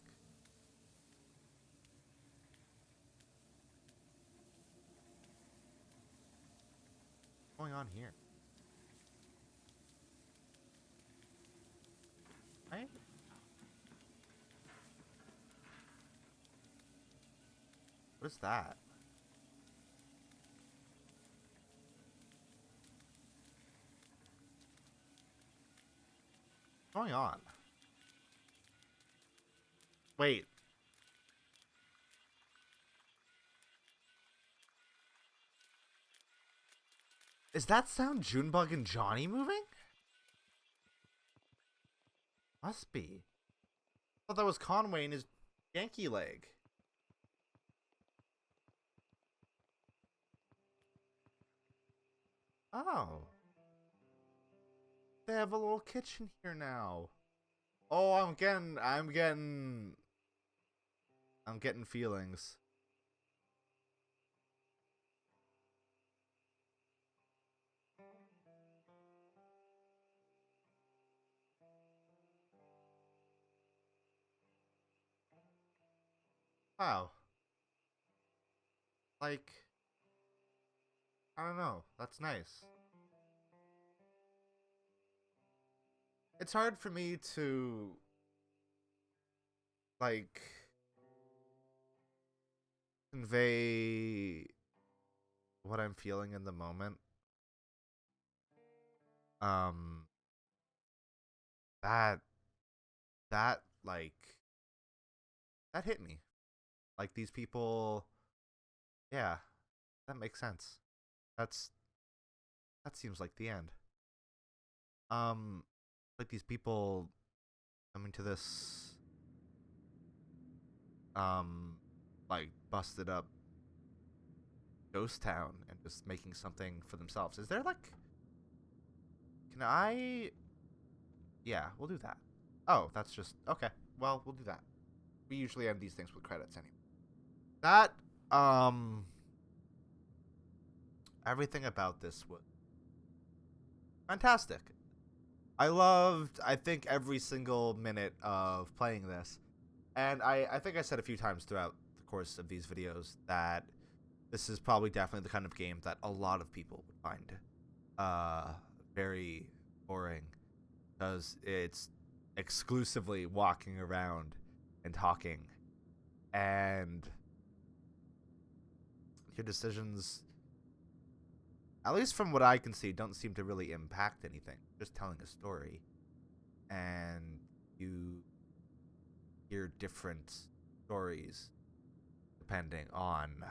What's going on here? Right? What is that? What's going on? Wait. Is that sound Junebug and Johnny moving? Must be. I thought that was Conway and his Yankee leg. Oh. They have a little kitchen here now. Oh, I'm getting feelings. Wow. Like, I don't know. That's nice. It's hard for me to, like, convey what I'm feeling in the moment. Um, that, that, like, that hit me. Like, these people, yeah, that makes sense. That seems like the end. Like these people coming to this, like, busted up ghost town and just making something for themselves. Is there, like, can I, yeah, we'll do that. Oh, that's just, okay, well, we'll do that. We usually end these things with credits anyway. That, everything about this was fantastic. I think, every single minute of playing this. And I think I said a few times throughout the course of these videos that this is probably definitely the kind of game that a lot of people would find very boring, because it's exclusively walking around and talking, and your decisions, at least from what I can see, don't seem to really impact anything. Just telling a story, and you hear different stories depending on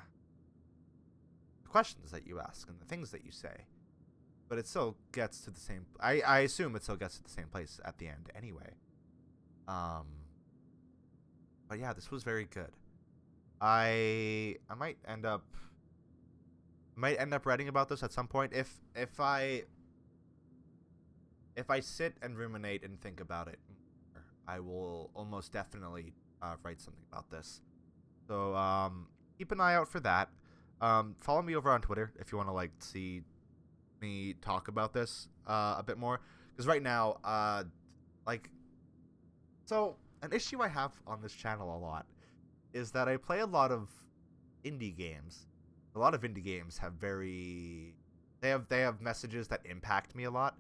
the questions that you ask and the things that you say. But it still gets to the same. I assume it still gets to the same place at the end anyway. But yeah, this was very good. I might end up writing about this at some point if I sit and ruminate and think about it. I will almost definitely write something about this. So keep an eye out for that. Follow me over on Twitter if you want to like see me talk about this a bit more, because right now, like, so an issue I have on this channel a lot is that I play a lot of indie games. A lot of indie games have they have messages that impact me a lot,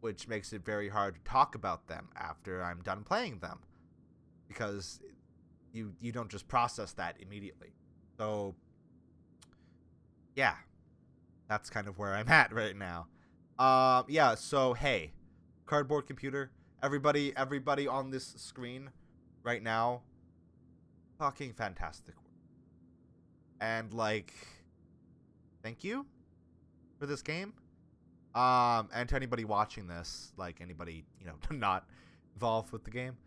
which makes it very hard to talk about them after I'm done playing them, because you don't just process that immediately. So yeah, that's kind of where I'm at right now. Yeah, so hey, Cardboard Computer, everybody on this screen right now, fucking fantastic work. And like, thank you for this game. And to anybody watching this, like anybody, not involved with the game,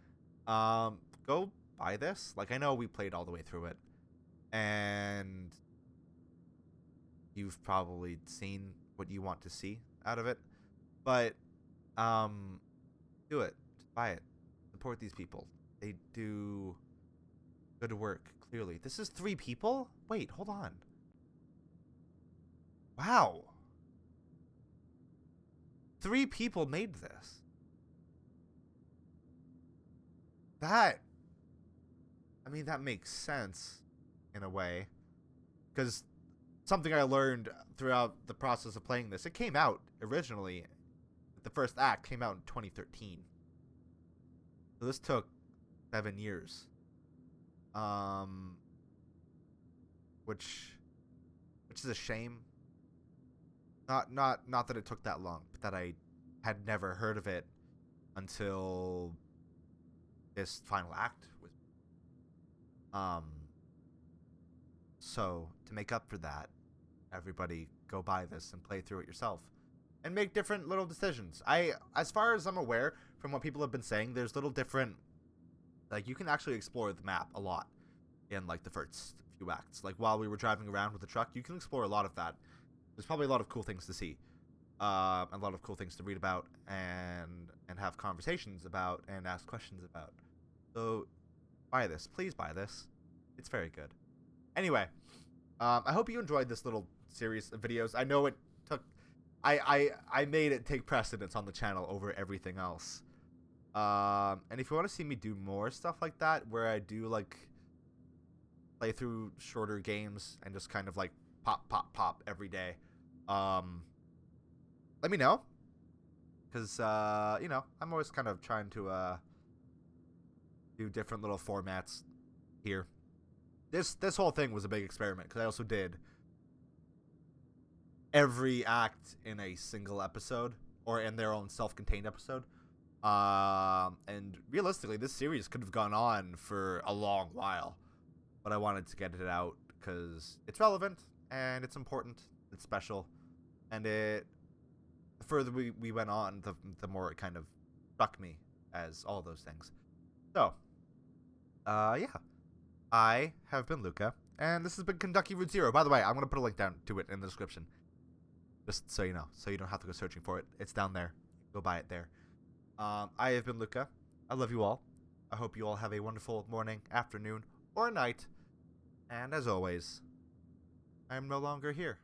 go buy this. Like, I know we played all the way through it, and you've probably seen what you want to see out of it, but do it. Just buy it. Support these people. They do good work, clearly. This is 3 people? Wait, hold on. Wow. 3 people made this. That makes sense in a way, because something I learned throughout the process of playing this, it came out originally, the first act came out in 2013. So this took 7 years. Which is a shame. Not that it took that long, but that I had never heard of it until this final act was. So to make up for that, everybody go buy this and play through it yourself, and make different little decisions. As far as I'm aware, from what people have been saying, there's little different, like, you can actually explore the map a lot in like the first few acts. Like, while we were driving around with the truck, you can explore a lot of that. There's probably a lot of cool things to see, a lot of cool things to read about, and have conversations about, and ask questions about. So buy this, please buy this. It's very good. Anyway, I hope you enjoyed this little series of videos. I know it took, I made it take precedence on the channel over everything else. And if you want to see me do more stuff like that, where I do like play through shorter games and just kind of like pop every day, let me know, because I'm always kind of trying to do different little formats here. This whole thing was a big experiment, because I also did every act in a single episode, or in their own self-contained episode. And realistically, this series could have gone on for a long while, but I wanted to get it out because it's relevant and it's important, it's special, and the further we went on, the more it kind of struck me as all those things. So, yeah, I have been Luka, and this has been Kentucky Route Zero. By the way, I'm gonna put a link down to it in the description, just so you know, so you don't have to go searching for it. It's down there. Go buy it there. I have been Luka. I love you all. I hope you all have a wonderful morning, afternoon, or night. And as always, I am no longer here.